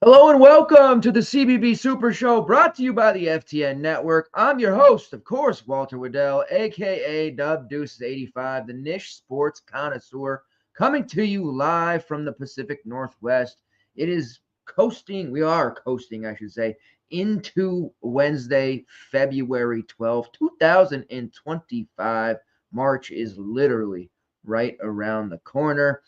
Hello and welcome to the CBB Super Show brought to you by the FTN Network. I'm your host, of course, Walter Waddell, aka Dub Deuces 85, the niche sports connoisseur, coming to you live from the Pacific Northwest. It is we are coasting, I should say, into Wednesday, February 12th, 2025. March is literally right around the corner.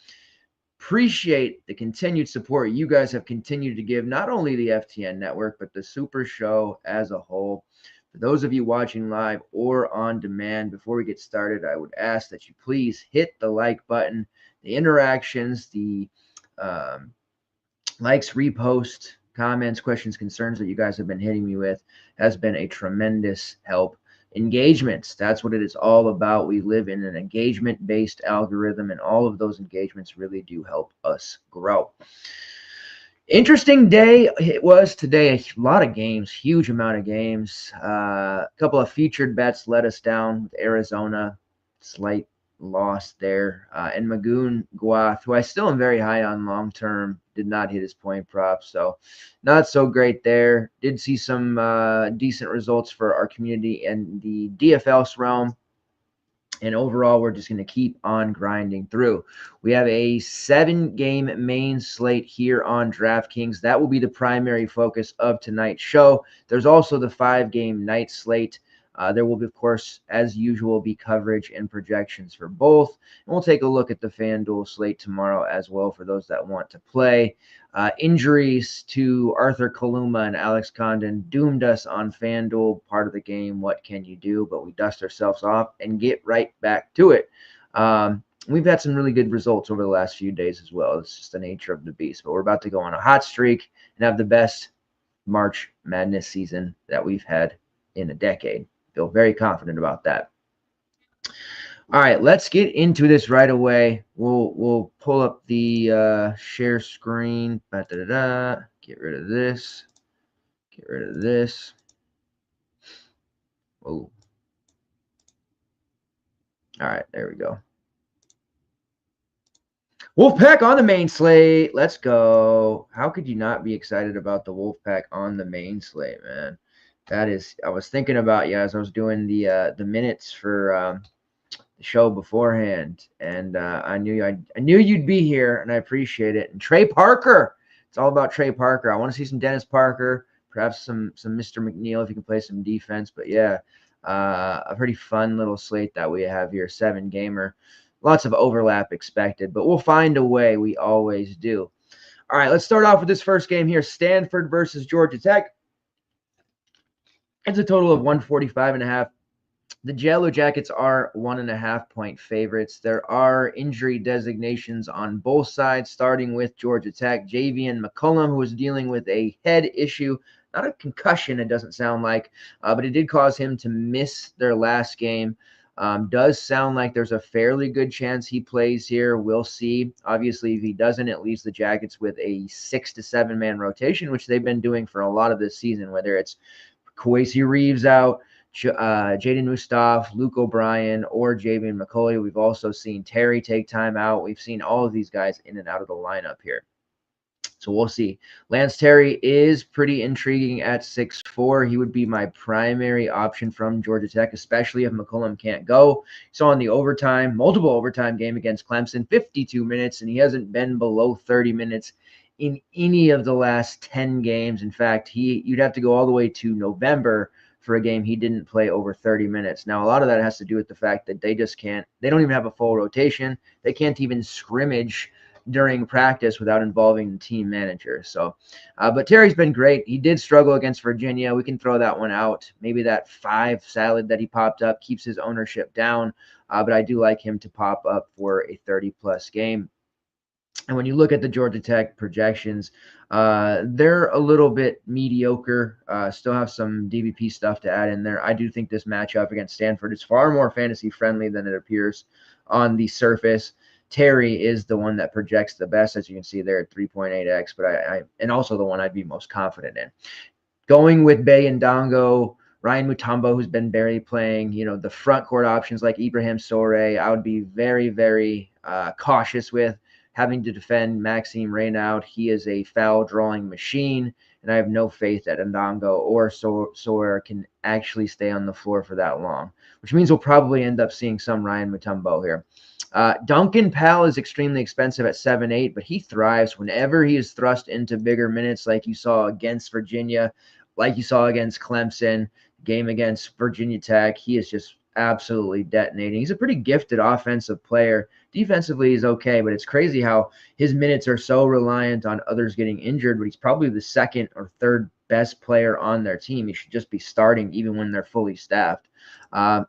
Appreciate the continued support you guys have continued to give, not only the FTN network, but the Super Show as a whole. For those of you watching live or on demand, before we get started, I would ask that you please hit the like button. The interactions, the likes, reposts, comments, questions, concerns that you guys have been hitting me with has been a tremendous help. Engagements, that's what it is all about. We live in an engagement based algorithm, and all of those engagements really do help us grow. Interesting day it was today. A lot of games, huge amount of games. A couple of featured bets let us down with Arizona, slight loss there. And Magoon Guath, who I still am very high on long term, did not hit his point prop. So not so great there. Did see some decent results for our community and the DFS realm. And overall, we're just going to keep on grinding through. We have a 7-game main slate here on DraftKings. That will be the primary focus of tonight's show. There's also the 5-game night slate. There will, be, of course, as usual, be coverage and projections for both. And we'll take a look at the FanDuel slate tomorrow as well for those that want to play. Injuries to Arthur Kaluma and Alex Condon doomed us on FanDuel, part of the game. What can you do? But we dust ourselves off and get right back to it. We've had some really good results over the last few days as well. It's just the nature of the beast. But we're about to go on a hot streak and have the best March Madness season that we've had in a decade. Feel very confident about that. All right, let's get into this right away. We'll pull up the share screen. Get rid of this. Get rid of this. Oh. All right, there we go. Wolfpack on the main slate. Let's go. How could you not be excited about the Wolfpack on the main slate, man? That is, I was thinking about you as I was doing the minutes for the show beforehand, and I knew you'd be here, and I appreciate it. And Trey Parker, it's all about Trey Parker. I want to see some Dennis Parker, perhaps some Mr. McNeil if you can play some defense. But yeah, a pretty fun little slate that we have here, 7-gamer. Lots of overlap expected, but we'll find a way. We always do. All right, let's start off with this first game here: Stanford versus Georgia Tech. It's a total of 145.5. The Yellow Jackets are 1.5-point favorites. There are injury designations on both sides, starting with Georgia Tech. Xavier McCollum, who is dealing with a head issue, not a concussion, it doesn't sound like, but it did cause him to miss their last game. Does sound like there's a fairly good chance he plays here. We'll see. Obviously, if he doesn't, it leaves the Jackets with a 6 to 7-man rotation, which they've been doing for a lot of this season, whether it's Kwesi Reeves out, Jaden Mustaf, Luke O'Brien, or Javian McCauley. We've also seen Terry take time out. We've seen all of these guys in and out of the lineup here. So we'll see. Lance Terry is pretty intriguing at 6'4". He would be my primary option from Georgia Tech, especially if McCollum can't go. So on the multiple overtime game against Clemson, 52 minutes, and he hasn't been below 30 minutes in any of the last 10 games. In fact, you'd have to go all the way to November for a game he didn't play over 30 minutes. Now, a lot of that has to do with the fact that they don't even have a full rotation. They can't even scrimmage during practice without involving the team manager. So, but Terry's been great. He did struggle against Virginia. We can throw that one out. Maybe that 5 salad that he popped up keeps his ownership down. But I do like him to pop up for a 30-plus game. And when you look at the Georgia Tech projections, they're a little bit mediocre. Still have some DVP stuff to add in there. I do think this matchup against Stanford is far more fantasy friendly than it appears on the surface. Terry is the one that projects the best, as you can see there at 3.8x, but and also the one I'd be most confident in. Going with Bay and Dongo, Ryan Mutombo, who's been barely playing, the front court options like Ibrahim Sore, I would be very, very cautious with. having to defend Maxime Reynaud. He is a foul drawing machine, and I have no faith that Ndongo or Sawyer can actually stay on the floor for that long, which means we'll probably end up seeing some Ryan Mutombo here. Duncan Powell is extremely expensive at 7-8, but he thrives whenever he is thrust into bigger minutes, like you saw against Virginia, like you saw against Clemson, game against Virginia Tech. He is just absolutely detonating. He's a pretty gifted offensive player. Defensively, he's okay, but it's crazy how his minutes are so reliant on others getting injured, but he's probably the second or third best player on their team. He should just be starting even when they're fully staffed.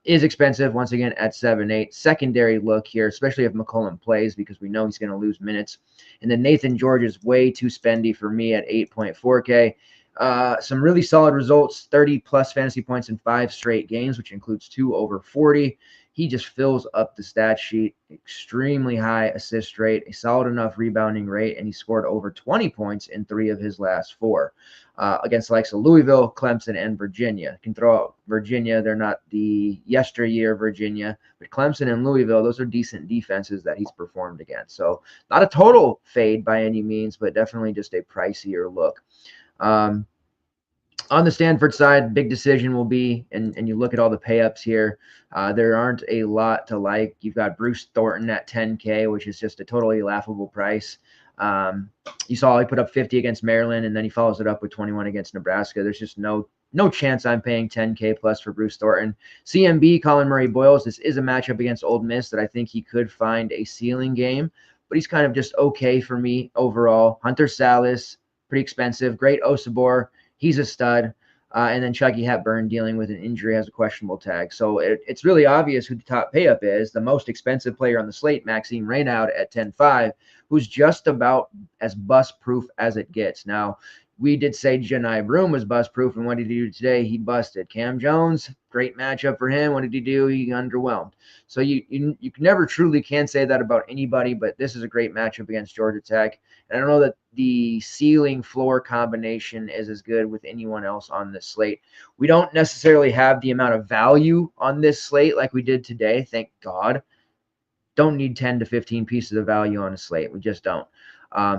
Is expensive, once again, at 7-8. Secondary look here, especially if McCollum plays, because we know he's going to lose minutes. And then Nathan George is way too spendy for me at 8.4K. Some really solid results, 30-plus fantasy points in 5 straight games, which includes 2 over 40. He just fills up the stat sheet. Extremely high assist rate, a solid enough rebounding rate, and he scored over 20 points in 3 of his last 4 against the likes of Louisville, Clemson, and Virginia. You can throw out Virginia. They're not the yesteryear Virginia, but Clemson and Louisville, those are decent defenses that he's performed against. So not a total fade by any means, but definitely just a pricier look. On the Stanford side, big decision will be, and you look at all the pay-ups here, there aren't a lot to like. You've got Bruce Thornton at 10K, which is just a totally laughable price. You saw he put up 50 against Maryland, and then he follows it up with 21 against Nebraska. There's just no chance I'm paying 10K plus for Bruce Thornton. CMB, Colin Murray-Boyles, this is a matchup against Ole Miss that I think he could find a ceiling game, but he's kind of just okay for me overall. Hunter Salas, pretty expensive. Great Osabor, he's a stud. And then Chucky Hepburn, dealing with an injury, has a questionable tag. So it's really obvious who the top pay-up is. The most expensive player on the slate, Maxime Reynaud at 10.5, who's just about as bust-proof as it gets. Now, we did say Janai Broom was bust-proof, and what did he do today? He busted. Cam Jones, great matchup for him. What did he do? He underwhelmed. So you never truly can say that about anybody, but this is a great matchup against Georgia Tech. And I don't know that the ceiling-floor combination is as good with anyone else on this slate. We don't necessarily have the amount of value on this slate like we did today, thank God. Don't need 10 to 15 pieces of value on a slate. We just don't.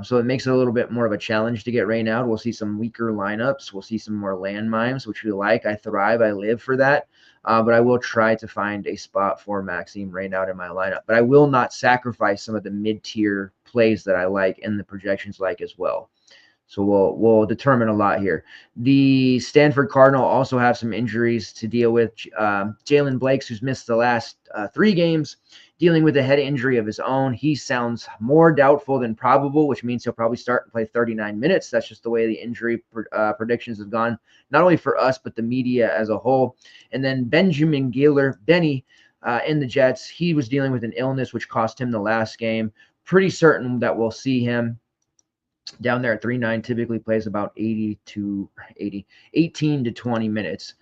So it makes it a little bit more of a challenge to get Reynaud. We'll see some weaker lineups. We'll see some more landmines, which we like. I thrive. I live for that. But I will try to find a spot for Maxime Reynaud in my lineup. But I will not sacrifice some of the mid-tier plays that I like and the projections like as well. So we'll determine a lot here. The Stanford Cardinal also have some injuries to deal with. Jalen Blakes, who's missed the last 3 games, dealing with a head injury of his own. He sounds more doubtful than probable, which means he'll probably start and play 39 minutes. That's just the way the injury predictions have gone, not only for us, but the media as a whole. And then Benjamin Giller, Benny, in the Jets, he was dealing with an illness which cost him the last game. Pretty certain that we'll see him down there at 3.9, typically plays about 18 to 20 minutes.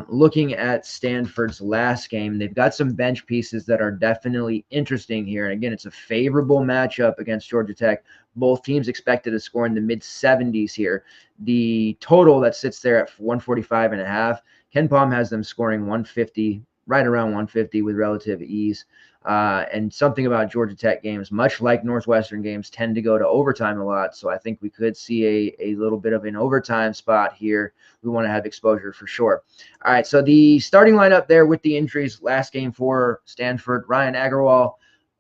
Looking at Stanford's last game, they've got some bench pieces that are definitely interesting here. And again, it's a favorable matchup against Georgia Tech. Both teams expected to score in the mid-70s here. The total that sits there at 145.5, Ken Palm has them scoring 150, right around 150 with relative ease. And something about Georgia Tech games, much like Northwestern games, tend to go to overtime a lot. So I think we could see a little bit of an overtime spot here. We want to have exposure for sure. All right, so the starting lineup there with the injuries last game for Stanford: Ryan Agarwal,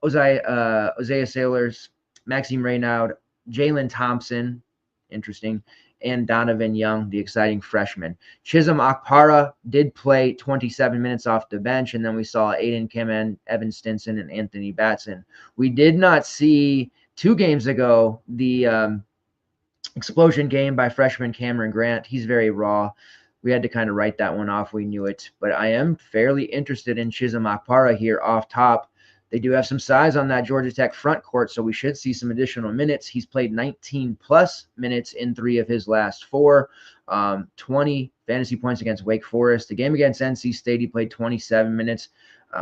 Isaiah Sailors, Maxime Reynaud, Jalen Thompson, interesting, and Donovan Young, the exciting freshman. Chisholm Akpara did play 27 minutes off the bench, and then we saw Aiden Kemen, Evan Stinson, and Anthony Batson. We did not see 2 games ago the explosion game by freshman Cameron Grant. He's very raw. We had to kind of write that one off. We knew it. But I am fairly interested in Chisholm Akpara here off top. They do have some size on that Georgia Tech front court, so we should see some additional minutes. He's played 19-plus minutes in 3 of his last 4, 20 fantasy points against Wake Forest. The game against NC State, he played 27 minutes,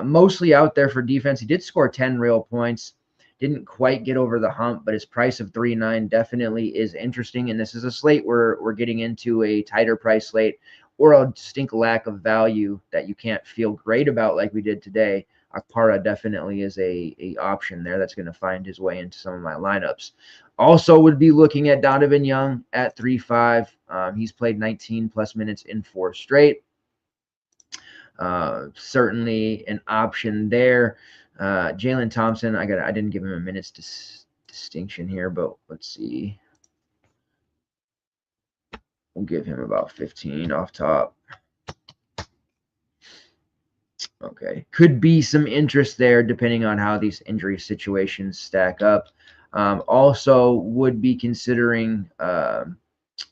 mostly out there for defense. He did score 10 real points. Didn't quite get over the hump, but his price of 3.9 definitely is interesting, and this is a slate where we're getting into a tighter price slate or a distinct lack of value that you can't feel great about like we did today. Akpara definitely is a option there that's going to find his way into some of my lineups. Also would be looking at Donovan Young at 3.5. He's played 19 plus minutes in 4 straight. Certainly an option there. Jalen Thompson, I didn't give him a minutes distinction here, but let's see. We'll give him about 15 off top. Okay. Could be some interest there depending on how these injury situations stack up. Also would be considering Ryan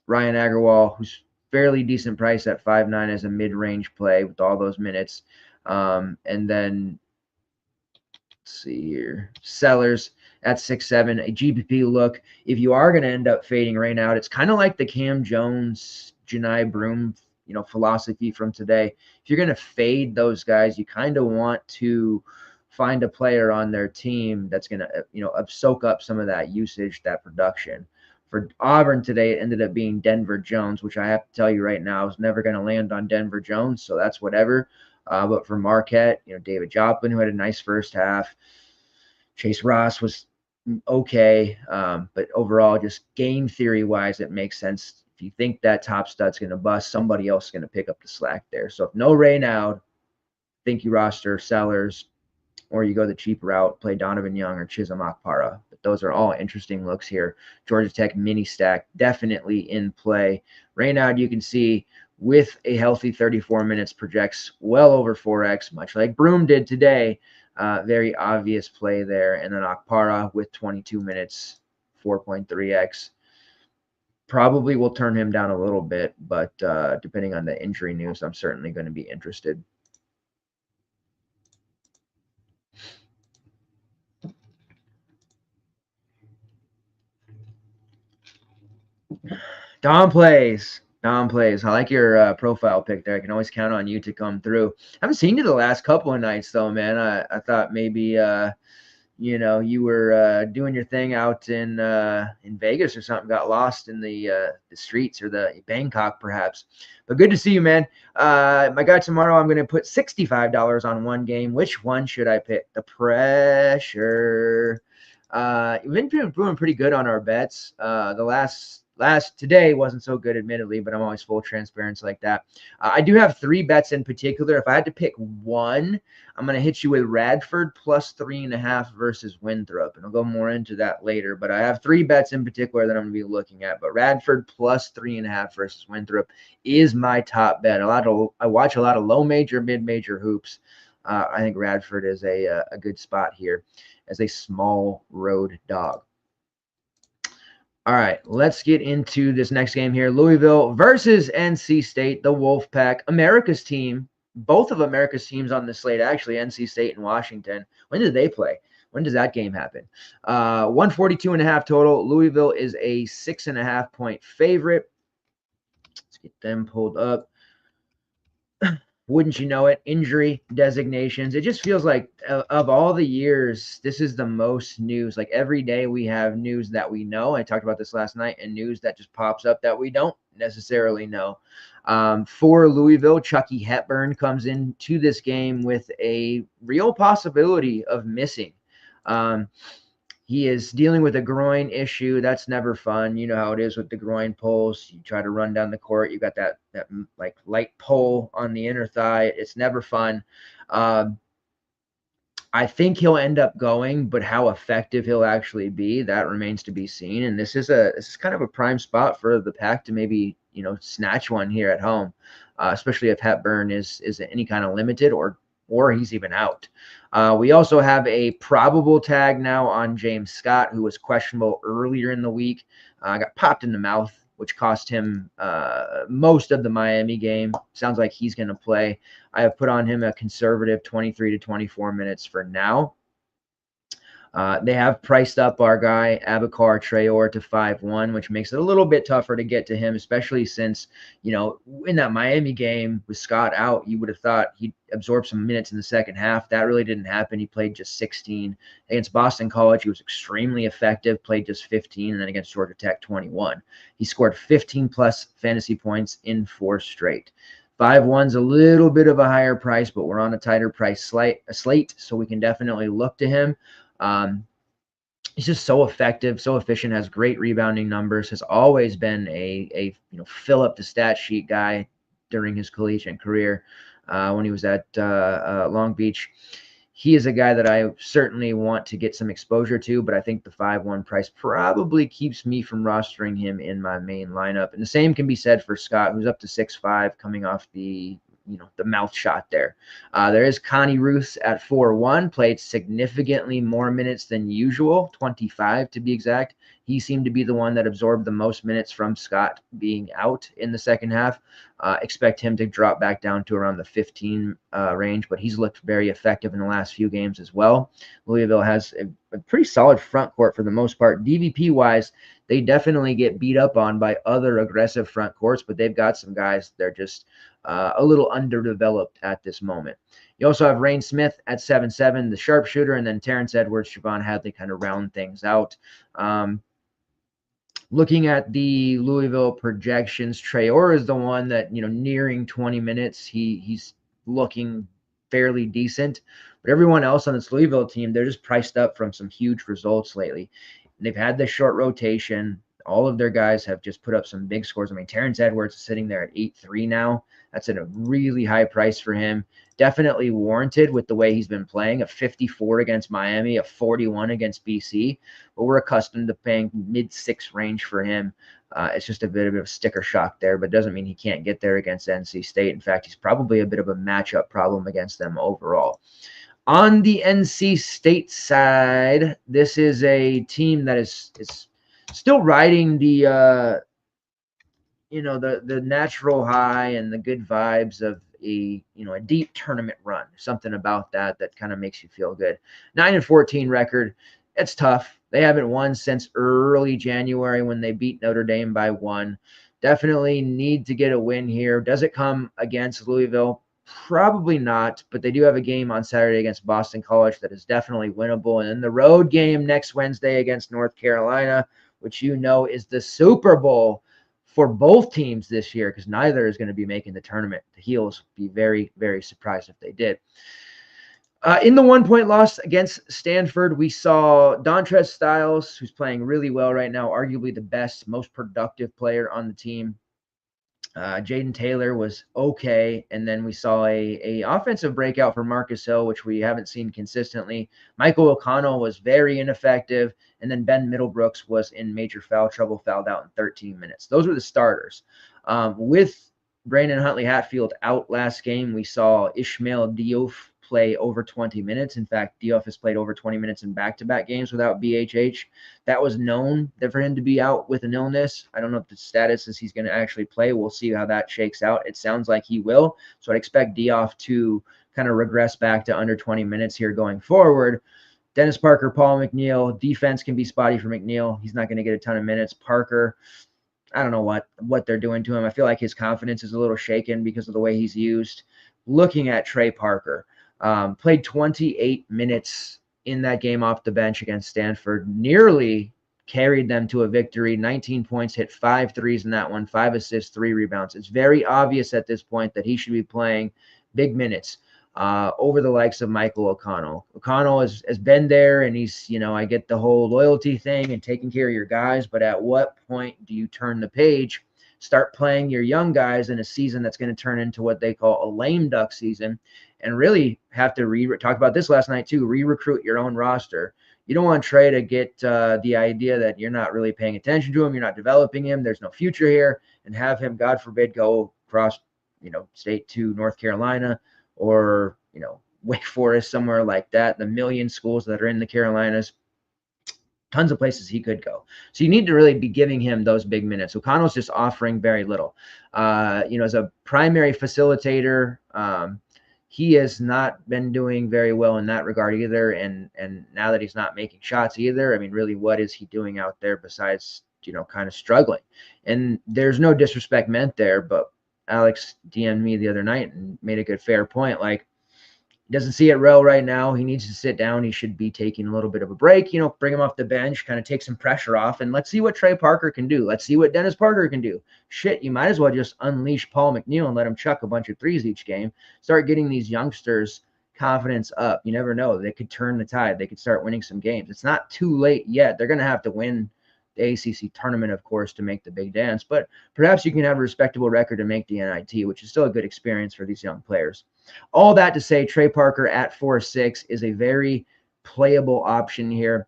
Agarwal, who's fairly decent price at 5.9 as a mid-range play with all those minutes. And then let's see here. Sellers at 6.7, a GPP look. If you are going to end up fading right now, it's kind of like the Cam Jones, Janai Broom, philosophy from today. If you're going to fade those guys, you kind of want to find a player on their team that's going to, soak up some of that usage, that production. For Auburn today, it ended up being Denver Jones, which I have to tell you right now, I was never going to land on Denver Jones, so that's whatever. But for Marquette, David Joplin, who had a nice first half. Chase Ross was okay, but overall, just game theory-wise, it makes sense. If you think that top stud's going to bust, somebody else is going to pick up the slack there. So if no Raynaud, think you roster Sellers, or you go the cheap route, play Donovan Young or Chisholm Akpara. But those are all interesting looks here. Georgia Tech mini stack definitely in play. Raynaud, you can see with a healthy 34 minutes projects well over 4x, much like Broom did today. Very obvious play there. And then Akpara with 22 minutes, 4.3x. Probably will turn him down a little bit, but depending on the injury news, I'm certainly going to be interested. Dom plays. I like your profile pic there. I can always count on you to come through. I haven't seen you the last couple of nights, though, man. I thought maybe you were doing your thing out in Vegas or something, got lost in the streets or the Bangkok perhaps. But good to see you, man. My guy, tomorrow I'm going to put $65 on one game. Which one should I pick? The pressure. We've been doing pretty good on our bets. The last today wasn't so good, admittedly, but I'm always full transparency like that. I do have 3 bets in particular. If I had to pick one, I'm going to hit you with Radford plus 3.5 versus Winthrop, and I'll go more into that later. But I have 3 bets in particular that I'm going to be looking at. But Radford plus 3.5 versus Winthrop is my top bet. I watch a lot of low major, mid major hoops. I think Radford is a good spot here as a small road dog. All right, let's get into this next game here. Louisville versus NC State, the Wolfpack, America's team. Both of America's teams on the slate, actually, NC State and Washington. When did they play? When does that game happen? 142.5 total. Louisville is a 6.5 point favorite. Let's get them pulled up. Wouldn't you know it? Injury designations. It just feels like of all the years, this is the most news. Like every day we have news that we know. I talked about this last night, and news that just pops up that we don't necessarily know. For Louisville, Chucky Hepburn comes into this game with a real possibility of missing. He is dealing with a groin issue. That's never fun. You know how it is with the groin pulls. You try to run down the court. You got that like light pull on the inner thigh. It's never fun. I think he'll end up going, but how effective he'll actually be, that remains to be seen. And this is kind of a prime spot for the Pack to maybe snatch one here at home, especially if Hepburn is any kind of limited or he's even out. We also have a probable tag now on James Scott, who was questionable earlier in the week. Got popped in the mouth, which cost him most of the Miami game. Sounds like he's going to play. I have put on him a conservative 23 to 24 minutes for now. They have priced up our guy, Abakar Traore, to 5-1, which makes it a little bit tougher to get to him, especially since, in that Miami game with Scott out, you would have thought he'd absorb some minutes in the second half. That really didn't happen. He played just 16. Against Boston College, he was extremely effective, played just 15, and then against Georgia Tech, 21. He scored 15-plus fantasy points in 4 straight. 5-1's a little bit of a higher price, but we're on a tighter price slate, so we can definitely look to him. He's just so effective, so efficient, has great rebounding numbers, has always been a fill up the stat sheet guy during his collegiate career when he was at Long Beach. He is a guy that I certainly want to get some exposure to, but I think the 5-1 price probably keeps me from rostering him in my main lineup. And the same can be said for Scott, who's up to 6-5 coming off the mouth shot there. There is Connie Ruth at 4-1, played significantly more minutes than usual, 25 to be exact. He seemed to be the one that absorbed the most minutes from Scott being out in the second half. Expect him to drop back down to around the 15 range, but he's looked very effective in the last few games as well. Louisville has a pretty solid front court for the most part. DVP-wise, they definitely get beat up on by other aggressive front courts, but they've got some guys that are just a little underdeveloped at this moment. You also have Rain Smith at 7-7, the sharpshooter, and then Terrence Edwards, Javon Hadley kind of round things out. Looking at the Louisville projections, Traore is the one that, nearing 20 minutes, he's looking fairly decent. But everyone else on this Louisville team, they're just priced up from some huge results lately. And they've had this short rotation. All of their guys have just put up some big scores. I mean, Terrence Edwards is sitting there at 8-3 now. That's at a really high price for him. Definitely warranted with the way he's been playing. A 54 against Miami, a 41 against BC. But we're accustomed to paying mid-6 range for him. It's just a bit of a sticker shock there, but doesn't mean he can't get there against NC State. In fact, he's probably a bit of a matchup problem against them overall. On the NC State side, this is a team that is still riding the the natural high and the good vibes of a deep tournament run. Something about that kind of makes you feel good. 9-14 record. It's tough. They haven't won since early January when they beat Notre Dame by 1. Definitely need to get a win here. Does it come against Louisville? Probably not, but they do have a game on Saturday against Boston College that is definitely winnable. And then the road game next Wednesday against North Carolina, which is the Super Bowl for both teams this year, because neither is going to be making the tournament. The Heels would be very, very surprised if they did. In the 1-point loss against Stanford, we saw Dontrez Styles, who's playing really well right now, arguably the best, most productive player on the team. Jaden Taylor was okay, and then we saw a offensive breakout for Marcus Hill, which we haven't seen consistently. Michael O'Connell was very ineffective, and then Ben Middlebrooks was in major foul trouble, fouled out in 13 minutes. Those were the starters. With Brandon Huntley-Hatfield out last game, we saw Ishmael Diouf play over 20 minutes. In fact, Diouf has played over 20 minutes in back-to-back games without BHH. That was known for him to be out with an illness. I don't know if the status is he's going to actually play. We'll see how that shakes out. It sounds like he will. So I'd expect Diouf to kind of regress back to under 20 minutes here going forward. Dennis Parker, Paul McNeil. Defense can be spotty for McNeil. He's not going to get a ton of minutes. Parker, I don't know what they're doing to him. I feel like his confidence is a little shaken because of the way he's used. Looking at Trey Parker, played 28 minutes in that game off the bench against Stanford, nearly carried them to a victory. 19 points, hit 5 threes in that one, 5 assists, 3 rebounds. It's very obvious at this point that he should be playing big minutes over the likes of Michael O'Connell. O'Connell has been there, and he's, I get the whole loyalty thing and taking care of your guys, but at what point do you turn the page, start playing your young guys in a season that's going to turn into what they call a lame duck season, and really have to talk about this last night too, re-recruit your own roster. You don't want Trey to get the idea that you're not really paying attention to him, you're not developing him, there's no future here, and have him, God forbid, go across, state to North Carolina or, Wake Forest, somewhere like that. The million schools that are in the Carolinas, tons of places he could go. So you need to really be giving him those big minutes. O'Connell's just offering very little. As a primary facilitator, he has not been doing very well in that regard either. And now that he's not making shots either, I mean, really, what is he doing out there besides, kind of struggling? And there's no disrespect meant there, but Alex DM'd me the other night and made a good fair point. Like, Doesn't see it well right now. He needs to sit down. He should be taking a little bit of a break, bring him off the bench, kind of take some pressure off, and let's see what Trey Parker can do. Let's see what Dennis Parker can do. Shit, you might as well just unleash Paul McNeil and let him chuck a bunch of threes each game. Start getting these youngsters confidence up. You never know. They could turn the tide. They could start winning some games. It's not too late yet. They're going to have to win the ACC tournament, of course, to make the big dance, but perhaps you can have a respectable record and make the NIT, which is still a good experience for these young players. All that to say, Trey Parker at 4.6 is a very playable option here.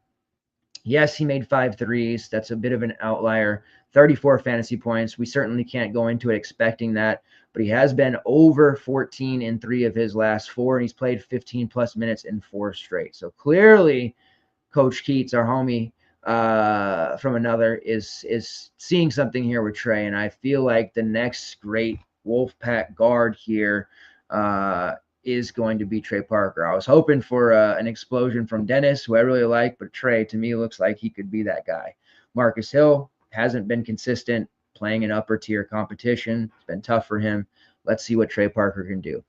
Yes, he made 5 threes. That's a bit of an outlier. 34 fantasy points. We certainly can't go into it expecting that, but he has been over 14 in 3 of his last 4, and he's played 15 plus minutes in 4 straight. So clearly, Coach Keats, our homie, from another, is seeing something here with Trey, and I feel like the next great Wolfpack guard here is going to be Trey Parker. I was hoping for an explosion from Dennis, who I really like, but Trey, to me, looks like he could be that guy. Marcus Hill hasn't been consistent playing in upper tier competition. It's been tough for him. Let's see what Trey Parker can do.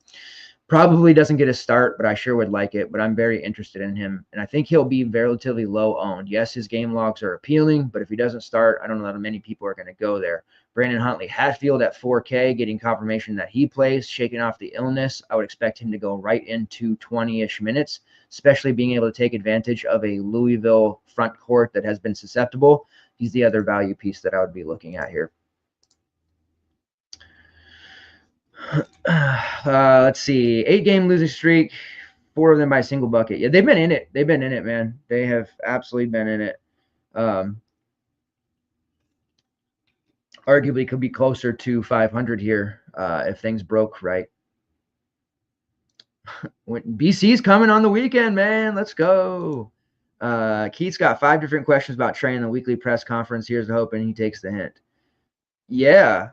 Probably doesn't get a start, but I sure would like it. But I'm very interested in him, and I think he'll be relatively low owned. Yes, his game logs are appealing, but if he doesn't start, I don't know that many people are going to go there. Brandon Huntley Hatfield at 4K, getting confirmation that he plays, shaking off the illness. I would expect him to go right into 20-ish minutes, especially being able to take advantage of a Louisville front court that has been susceptible. He's the other value piece that I would be looking at here. Let's see, 8-game losing streak, 4 of them by single bucket. Yeah, they've been in it. They've been in it, man. They have absolutely been in it. Arguably could be closer to 500 here if things broke right. BC's coming on the weekend, man. Let's go. Keith's got 5 different questions about Trey in the weekly press conference. Here's the hope, and he takes the hint. Yeah.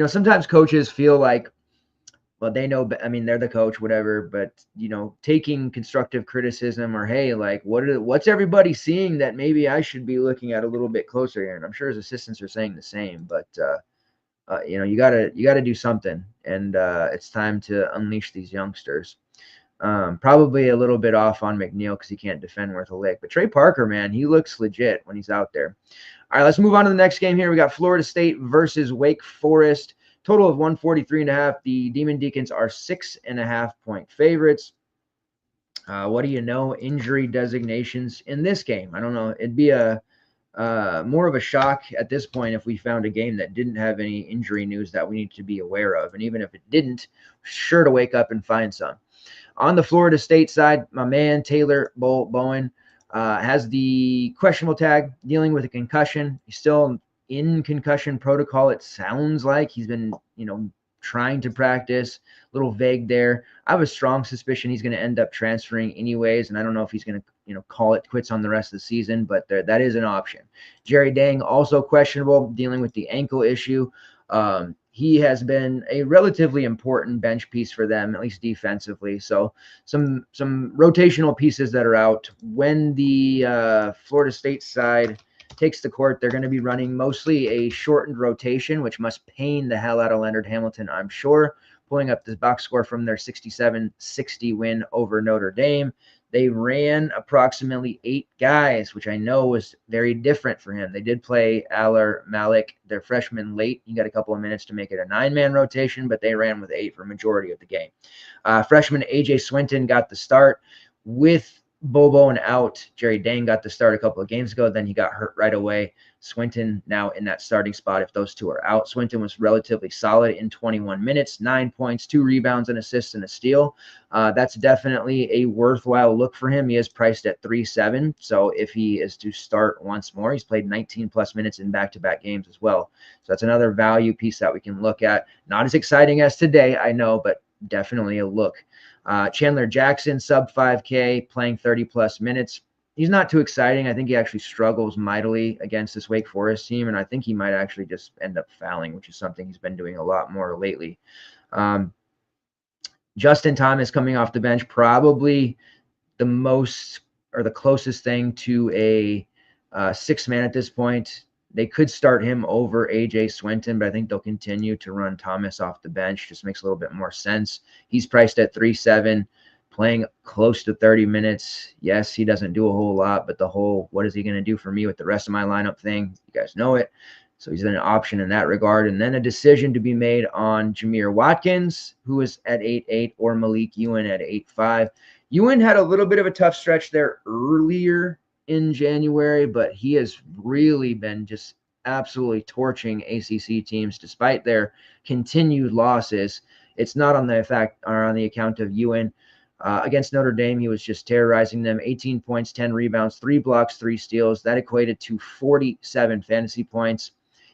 Sometimes coaches feel like, well, they know, I mean, they're the coach, whatever, but, taking constructive criticism or, hey, like, what's everybody seeing that maybe I should be looking at a little bit closer here? And I'm sure his assistants are saying the same, but, you gotta do something, and it's time to unleash these youngsters. Probably a little bit off on McNeil because he can't defend worth a lick, but Trey Parker, man, he looks legit when he's out there. All right, let's move on to the next game here. We got Florida State versus Wake Forest. Total of 143.5. The Demon Deacons are 6.5-point favorites. What do you know? Injury designations in this game. I don't know. It'd be a more of a shock at this point if we found a game that didn't have any injury news that we need to be aware of. And even if it didn't, sure to wake up and find some. On the Florida State side, my man Taylor Bowen has the questionable tag, dealing with a concussion. He's still in concussion protocol. It sounds like he's been, trying to practice. A little vague there. I have a strong suspicion he's going to end up transferring anyways, and I don't know if he's going to, call it quits on the rest of the season, but that is an option. Jerry Dang, also questionable, dealing with the ankle issue. He has been a relatively important bench piece for them, at least defensively. So some rotational pieces that are out. When the Florida State side takes the court, they're going to be running mostly a shortened rotation, which must pain the hell out of Leonard Hamilton, I'm sure. Pulling up the box score from their 67-60 win over Notre Dame. They ran approximately 8 guys, which I know was very different for him. They did play Aller Malik, their freshman, late. He got a couple of minutes to make it a 9-man rotation, but they ran with 8 for majority of the game. Freshman A.J. Swinton got the start with Bobo and out. Jerry Dang got the start a couple of games ago. Then he got hurt right away. Swinton now in that starting spot if those two are out. Swinton was relatively solid in 21 minutes, 9 points, 2 rebounds, an assist, and a steal. That's definitely a worthwhile look for him. He is priced at 3.7. So if he is to start once more, he's played 19 plus minutes in back-to-back games as well. So that's another value piece that we can look at. Not as exciting as today, I know, but definitely a look. Chandler Jackson, sub 5K, playing 30 plus minutes. He's not too exciting. I think he actually struggles mightily against this Wake Forest team, and I think he might actually just end up fouling, which is something he's been doing a lot more lately. Justin Thomas coming off the bench, probably the most or the closest thing to a 6-man at this point. They could start him over AJ Swinton, but I think they'll continue to run Thomas off the bench. Just makes a little bit more sense. He's priced at 3.7, playing close to 30 minutes. Yes, he doesn't do a whole lot, but the whole what is he going to do for me with the rest of my lineup thing, you guys know it. So he's an option in that regard. And then a decision to be made on Jameer Watkins, who is at 8.8, or Malik Ewan at 8.5. Ewan had a little bit of a tough stretch there earlier in January, but he has really been just absolutely torching ACC teams despite their continued losses. It's not on the account of Ewan. Against Notre Dame, he was just terrorizing them. 18 points, 10 rebounds, 3 blocks, 3 steals. That equated to 47 fantasy points.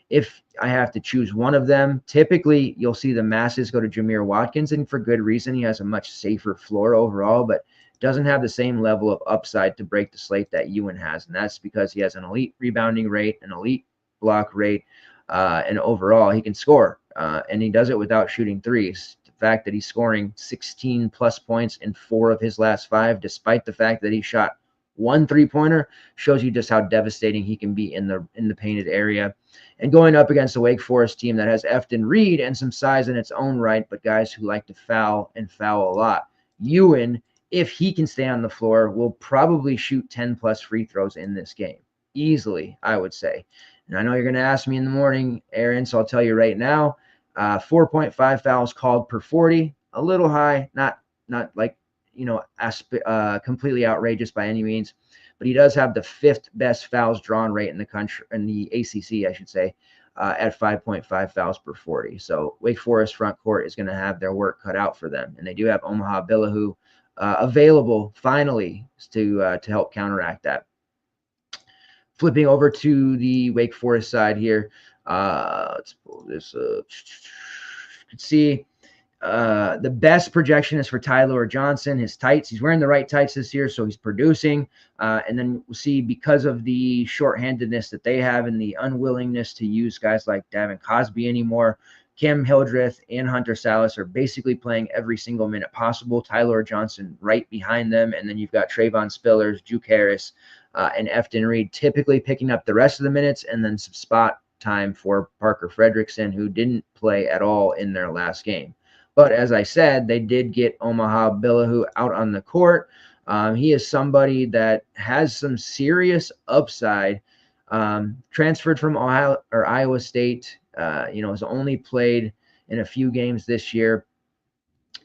If I have to choose one of them, typically you'll see the masses go to Jameer Watkins, and for good reason. He has a much safer floor overall, but doesn't have the same level of upside to break the slate that Ewan has, and that's because he has an elite rebounding rate, an elite block rate, and overall he can score, and he does it without shooting threes. The fact that he's scoring 16 plus points in 4 of his last 5, despite the fact that he shot 1 3-pointer, shows you just how devastating he can be in the painted area. And going up against a Wake Forest team that has Efton Reed and some size in its own right, but guys who like to foul and foul a lot. Ewan, if he can stay on the floor, will probably shoot 10 plus free throws in this game. Easily, I would say. And I know you're going to ask me in the morning, Aaron, so I'll tell you right now, 4.5 fouls called per 40, a little high, not like, completely outrageous by any means, but he does have the 5th best fouls drawn rate in the country, in the ACC, I should say, at 5.5 fouls per 40. So Wake Forest front court is going to have their work cut out for them, and they do have Omaha Billahu available finally to help counteract that. Flipping over to the Wake Forest side here, let's pull this up. You can see the best projection is for Tyler Johnson, his tights. He's wearing the right tights this year, so he's producing. And then we'll see, because of the shorthandedness that they have and the unwillingness to use guys like Davin Cosby anymore, Cam Hildreth and Hunter Salas are basically playing every single minute possible. Tyler Johnson right behind them. And then you've got Trayvon Spillers, Juke Harris, and Efton Reed typically picking up the rest of the minutes, and then some spot time for Parker Fredrickson, who didn't play at all in their last game. But as I said, they did get Omaha Billahu out on the court. He is somebody that has some serious upside. Transferred from Iowa State, has only played in a few games this year.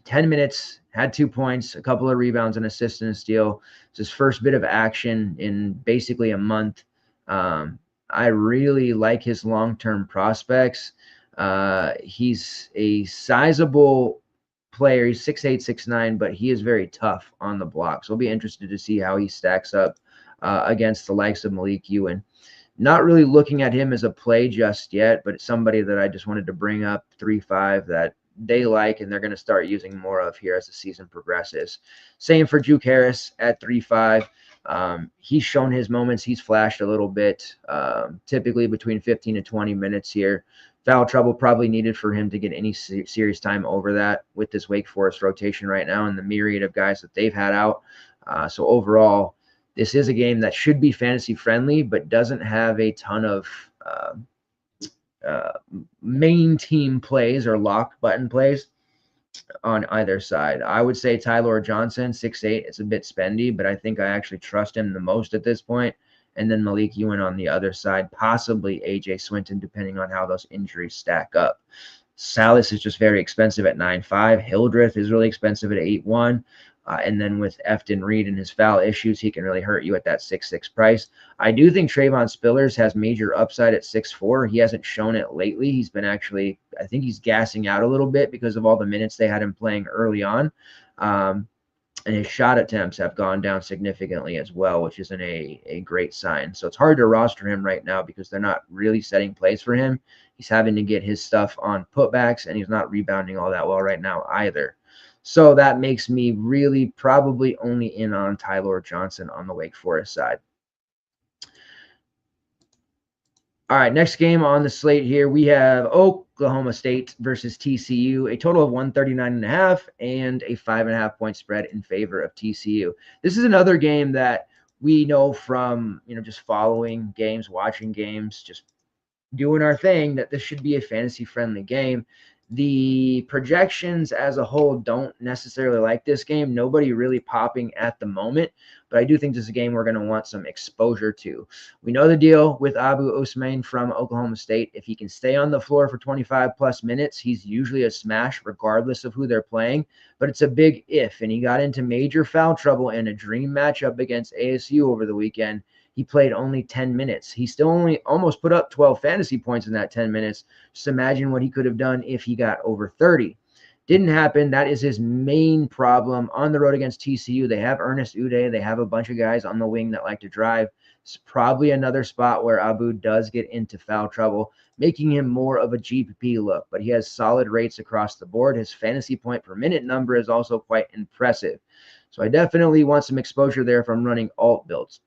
10 minutes, had 2 points, a couple of rebounds, an assist, and a steal. It's his first bit of action in basically a month. I really like his long-term prospects. He's a sizable player. He's 6'8", 6'9", but he is very tough on the block. So I'll be interested to see how he stacks up against the likes of Malik Ewan. Not really looking at him as a play just yet, but it's somebody that I just wanted to bring up, 3.5, that they like and they're going to start using more of here as the season progresses. Same for Juke Harris at 3.5. He's shown his moments. He's flashed a little bit, typically between 15 to 20 minutes here. Foul trouble probably needed for him to get any serious time over that with this Wake Forest rotation right now and the myriad of guys that they've had out. So overall, this is a game that should be fantasy friendly, but doesn't have a ton of main team plays or lock button plays on either side. I would say Tyler Johnson, 6'8". It's a bit spendy, but I think I actually trust him the most at this point. And then Malik Ewan on the other side, possibly AJ Swinton, depending on how those injuries stack up. Salas is just very expensive at 9.5. Hildreth is really expensive at 8.1. And then with Efton Reed and his foul issues, he can really hurt you at that 6.6 price. I do think Trayvon Spillers has major upside at 6.4. He hasn't shown it lately. He's been I think he's gassing out a little bit because of all the minutes they had him playing early on. And his shot attempts have gone down significantly as well, which isn't a great sign. So it's hard to roster him right now because they're not really setting plays for him. He's having to get his stuff on putbacks, and he's not rebounding all that well right now either. So that makes me really probably only in on Tyler Johnson on the Wake Forest side. All right, next game on the slate here, we have Oklahoma State versus TCU, a total of 139.5 and a 5.5 point spread in favor of TCU. This is another game that we know from, just following games, watching games, just doing our thing, that this should be a fantasy-friendly game. The projections as a whole don't necessarily like this game. Nobody really popping at the moment, but I do think this is a game we're going to want some exposure to. We know the deal with Abu Ousmane from Oklahoma State. If he can stay on the floor for 25-plus minutes, he's usually a smash regardless of who they're playing, but it's a big if, and he got into major foul trouble in a dream matchup against ASU over the weekend. He played only 10 minutes. He still only almost put up 12 fantasy points in that 10 minutes. Just imagine what he could have done if he got over 30. Didn't happen. That is his main problem. On the road against TCU, they have Ernest Uday. They have a bunch of guys on the wing that like to drive. It's probably another spot where Abu does get into foul trouble, making him more of a GPP look. But he has solid rates across the board. His fantasy point per minute number is also quite impressive. So I definitely want some exposure there if I'm running alt builds.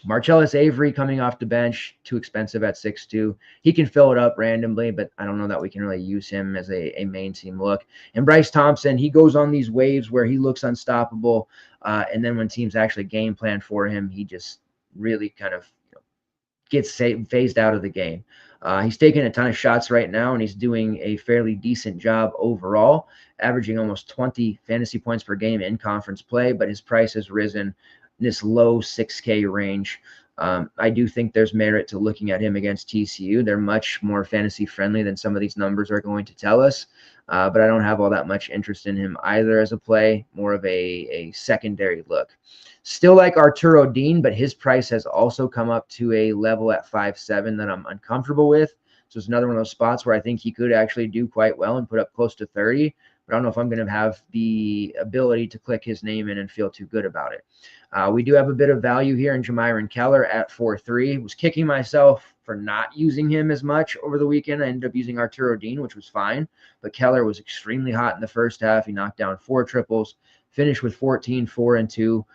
Marcellus Avery coming off the bench, too expensive at 6'2". He can fill it up randomly, but I don't know that we can really use him as a main team look. And Bryce Thompson, he goes on these waves where he looks unstoppable, and then when teams actually game plan for him, he just really kind of gets phased out of the game. He's taking a ton of shots right now, and he's doing a fairly decent job overall, averaging almost 20 fantasy points per game in conference play, but his price has risen in this low 6K range. I do think there's merit to looking at him against TCU. They're much more fantasy friendly than some of these numbers are going to tell us, but I don't have all that much interest in him either as a play, more of a secondary look. Still like Arturo Dean, but his price has also come up to a level at 5.7 that I'm uncomfortable with. So it's another one of those spots where I think he could actually do quite well and put up close to 30. But I don't know if I'm going to have the ability to click his name in and feel too good about it. We do have a bit of value here in Jamiron Keller at 4.3. Was kicking myself for not using him as much over the weekend. I ended up using Arturo Dean, which was fine. But Keller was extremely hot in the first half. He knocked down 4 triples, finished with 14, 4, and 2.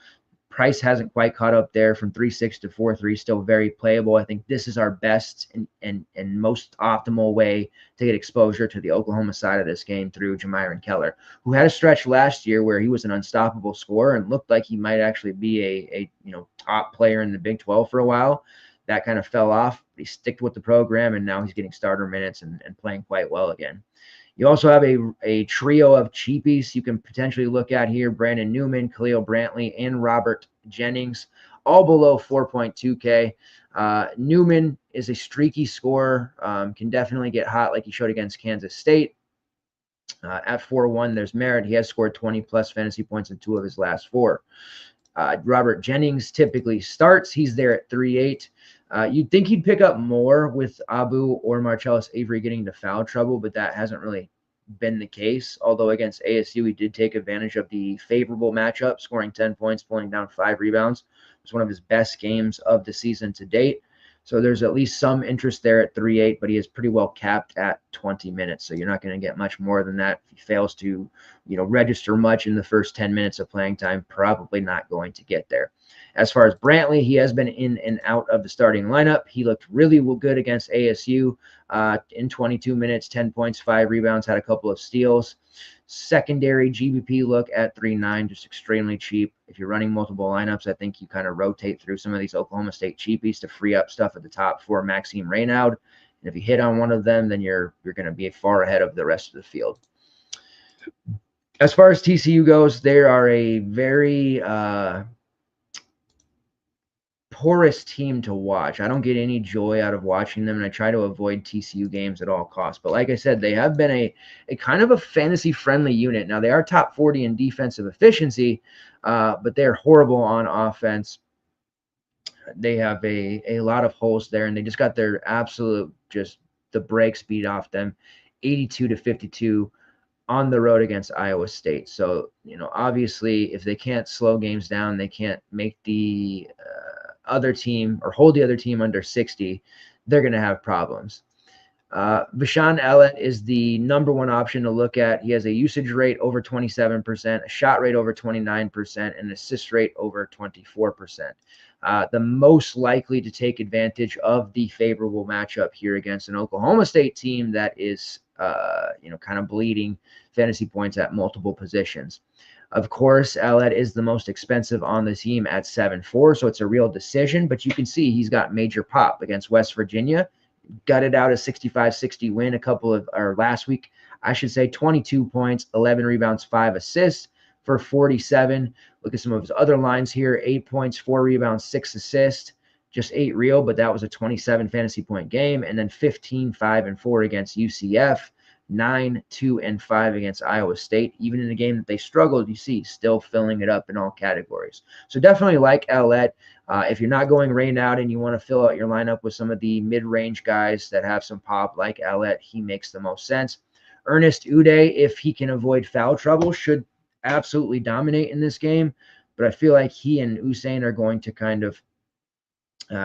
Price hasn't quite caught up there from 3.6 to 4.3, still very playable. I think this is our best and most optimal way to get exposure to the Oklahoma side of this game through Jamiron Keller, who had a stretch last year where he was an unstoppable scorer and looked like he might actually be a top player in the Big 12 for a while. That kind of fell off. He stuck with the program, and now he's getting starter minutes and playing quite well again. You also have a trio of cheapies you can potentially look at here: Brandon Newman, Khalil Brantley, and Robert Jennings, all below 4.2K. Newman is a streaky scorer, can definitely get hot like he showed against Kansas State. At 4.1, there's merit. He has scored 20-plus fantasy points in 2 of his last 4. Robert Jennings typically starts. He's there at 3.8. You'd think he'd pick up more with Abu or Marcellus Avery getting into foul trouble, but that hasn't really been the case. Although against ASU, he did take advantage of the favorable matchup, scoring 10 points, pulling down 5 rebounds. It was one of his best games of the season to date. So there's at least some interest there at 3.8, but he is pretty well capped at 20 minutes. So you're not going to get much more than that. If he fails to, register much in the first 10 minutes of playing time, probably not going to get there. As far as Brantley, he has been in and out of the starting lineup. He looked really good against ASU in 22 minutes, 10 points, 5 rebounds, had a couple of steals. Secondary GBP look at 3.9, just extremely cheap. If you're running multiple lineups, I think you kind of rotate through some of these Oklahoma State cheapies to free up stuff at the top for Maxime Reynaud. And if you hit on one of them, then you're going to be far ahead of the rest of the field. As far as TCU goes, they are a very porous team to watch. I don't get any joy out of watching them, and I try to avoid TCU games at all costs. But like I said, they have been a kind of a fantasy-friendly unit. Now, they are top 40 in defensive efficiency, but they're horrible on offense. They have a lot of holes there, and they just got their absolute the brakes beat off them, 82-52 on the road against Iowa State. So, obviously, if they can't slow games down, they can't make the other team or hold the other team under 60, they're going to have problems. Vashawn Ellett is the number one option to look at. He has a usage rate over 27%, a shot rate over 29%, and an assist rate over 24%. The most likely to take advantage of the favorable matchup here against an Oklahoma State team that is, kind of bleeding fantasy points at multiple positions. Of course, Ellett is the most expensive on the team at 7.4, so it's a real decision, but you can see he's got major pop against West Virginia. gutted out a 65-60 win last week, I should say. 22 points, 11 rebounds, 5 assists for 47. Look at some of his other lines here. 8 points, 4 rebounds, 6 assists. Just 8 real, but that was a 27 fantasy point game. And then 15, 5, and 4 against UCF. 9, 2, and 5 against Iowa State. Even in a game that they struggled, you see, still filling it up in all categories. So definitely like Owlett. If you're not going rain out and you want to fill out your lineup with some of the mid-range guys that have some pop like Owlett, he makes the most sense. Ernest Uday, if he can avoid foul trouble, should absolutely dominate in this game. But I feel like he and Usain are going to kind of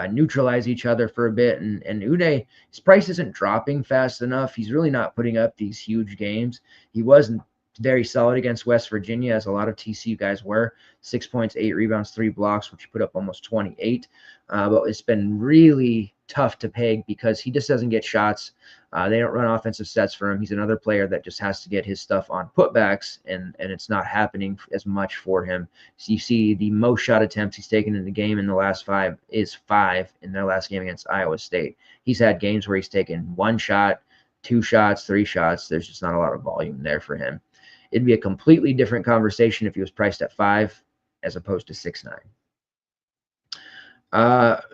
neutralize each other for a bit. And Uday, his price isn't dropping fast enough. He's really not putting up these huge games. He wasn't very solid against West Virginia, as a lot of TCU guys were. 6 points, 8 rebounds, 3 blocks, which put up almost 28. But it's been really tough to peg because he just doesn't get shots. They don't run offensive sets for him. He's another player that just has to get his stuff on putbacks, and it's not happening as much for him. So you see the most shot attempts he's taken in the game in the last 5 is 5 in their last game against Iowa State. He's had games where he's taken 1 shot, 2 shots, 3 shots. There's just not a lot of volume there for him. It'd be a completely different conversation if he was priced at 5 as opposed to 6-9.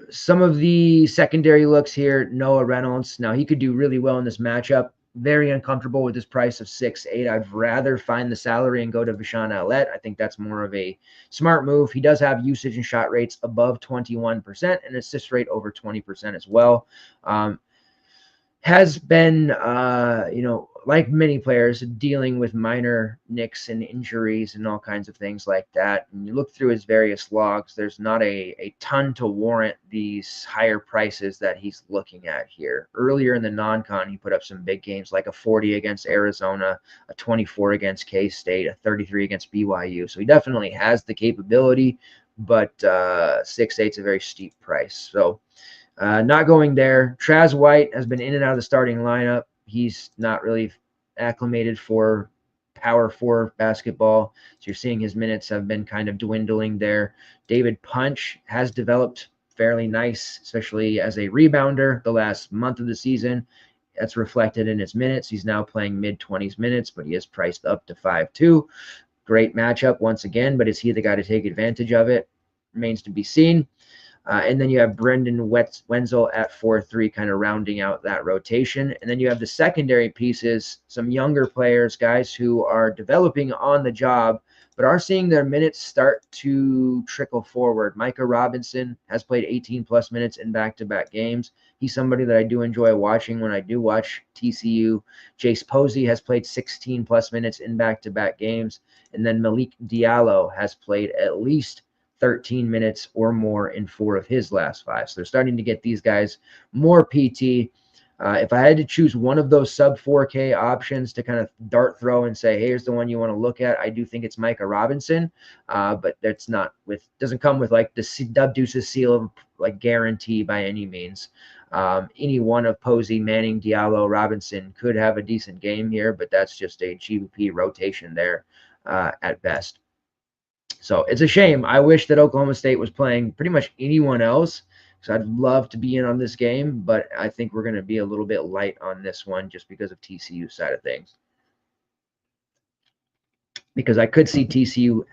Some of the secondary looks here, Noah Reynolds. Now, he could do really well in this matchup. Very uncomfortable with his price of 6-8. I'd rather find the salary and go to Vashon Owlett. I think that's more of a smart move. He does have usage and shot rates above 21% and assist rate over 20% as well. Has been, like many players, dealing with minor nicks and injuries and all kinds of things like that. And you look through his various logs, there's not a ton to warrant these higher prices that he's looking at here. Earlier in the non-con, he put up some big games like a 40 against Arizona, a 24 against K-State, a 33 against BYU. So he definitely has the capability, but 6-8 is a very steep price. So not going there. Traz White has been in and out of the starting lineup. He's not really acclimated for Power 4 basketball. So you're seeing his minutes have been kind of dwindling there. David Punch has developed fairly nice, especially as a rebounder the last month of the season. That's reflected in his minutes. He's now playing mid-20s minutes, but he is priced up to 5'2". Great matchup once again, but is he the guy to take advantage of it? Remains to be seen. And then you have Brendan Wenzel at 4-3, kind of rounding out that rotation. And then you have the secondary pieces, some younger players, guys who are developing on the job, but are seeing their minutes start to trickle forward. Micah Robinson has played 18-plus minutes in back-to-back games. He's somebody that I do enjoy watching when I do watch TCU. Jace Posey has played 16-plus minutes in back-to-back games. And then Malik Diallo has played at least 13 minutes or more in 4 of his last 5. So they're starting to get these guys more PT. If I had to choose one of those sub 4K options to kind of dart throw and say, hey, here's the one you want to look at, I do think it's Micah Robinson, but that's not doesn't come with like the Dub Deuces seal of like guarantee by any means. Any one of Posey, Manning, Diallo, Robinson could have a decent game here, but that's just a GVP rotation there at best. So it's a shame. I wish that Oklahoma State was playing pretty much anyone else, because I'd love to be in on this game, but I think we're going to be a little bit light on this one just because of TCU's side of things. Because I could see TCU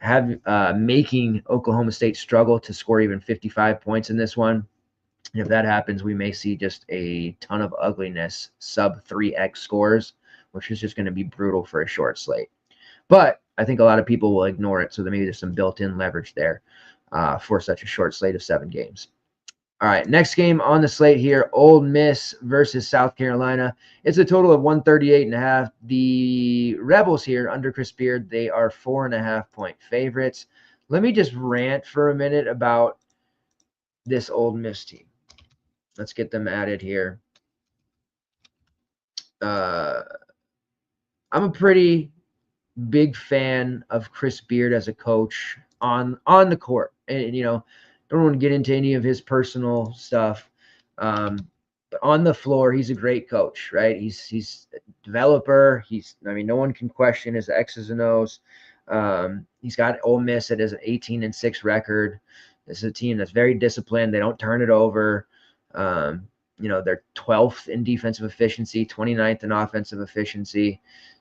making Oklahoma State struggle to score even 55 points in this one. And if that happens, we may see just a ton of ugliness, sub 3x scores, which is just going to be brutal for a short slate. But I think a lot of people will ignore it, so maybe there's some built-in leverage there for such a short slate of 7 games. All right, next game on the slate here, Ole Miss versus South Carolina. It's a total of 138.5. The Rebels here under Chris Beard, they are 4.5-point favorites. Let me just rant for a minute about this Ole Miss team. Let's get them added here. I'm a pretty big fan of Chris Beard as a coach on the court, and don't want to get into any of his personal stuff, but on the floor he's a great coach, right? He's a developer. No one can question his X's and O's. He's got Ole Miss at his 18-6 record. This is a team that's very disciplined. They don't turn it over. they're 12th in defensive efficiency, 29th in offensive efficiency.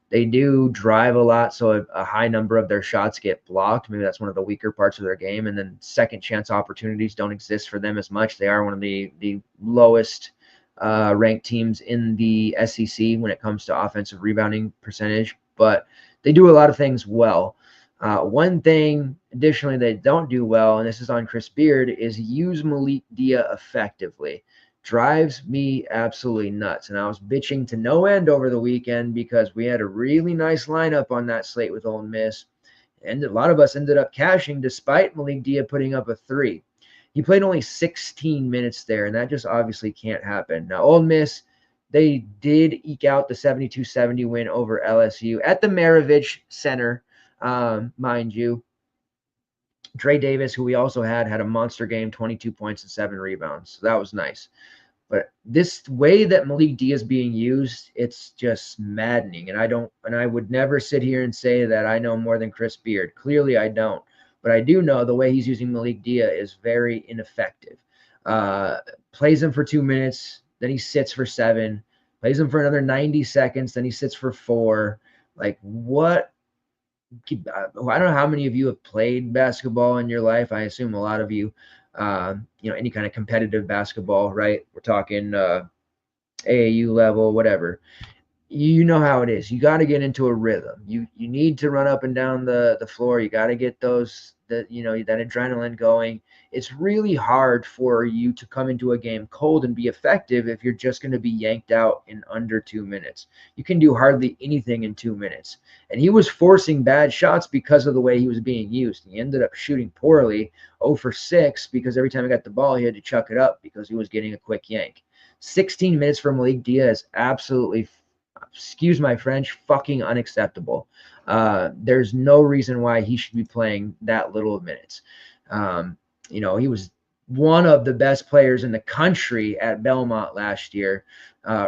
They do drive a lot, so a high number of their shots get blocked. Maybe that's one of the weaker parts of their game. And then second chance opportunities don't exist for them as much. They are one of the lowest ranked teams in the SEC when it comes to offensive rebounding percentage, but they do a lot of things well. One thing additionally they don't do well, and this is on Chris Beard, is use Malik Dia effectively. Drives me absolutely nuts. And I was bitching to no end over the weekend because we had a really nice lineup on that slate with Ole Miss. And a lot of us ended up cashing despite Malik Dia putting up a 3. He played only 16 minutes there, and that just obviously can't happen. Now, Ole Miss, they did eke out the 72-70 win over LSU at the Maravich Center, mind you. Dre Davis, who we also had a monster game, 22 points and 7 rebounds. So that was nice. But this way that Malik Dia is being used, it's just maddening. And I would never sit here and say that I know more than Chris Beard. Clearly I don't. But I do know the way he's using Malik Dia is very ineffective. Plays him for 2 minutes, then he sits for 7. Plays him for another 90 seconds, then he sits for 4. Like, what? I don't know how many of you have played basketball in your life. I assume a lot of you, any kind of competitive basketball, right? We're talking AAU level, whatever. You know how it is. You got to get into a rhythm. You need to run up and down the floor. You got to get that adrenaline going. It's really hard for you to come into a game cold and be effective if you're just going to be yanked out in under 2 minutes. You can do hardly anything in 2 minutes. And he was forcing bad shots because of the way he was being used. He ended up shooting poorly, 0 for 6, because every time he got the ball, he had to chuck it up because he was getting a quick yank. 16 minutes for Malik Dia is absolutely, excuse my French, fucking unacceptable. There's no reason why he should be playing that little minutes. He was one of the best players in the country at Belmont last year.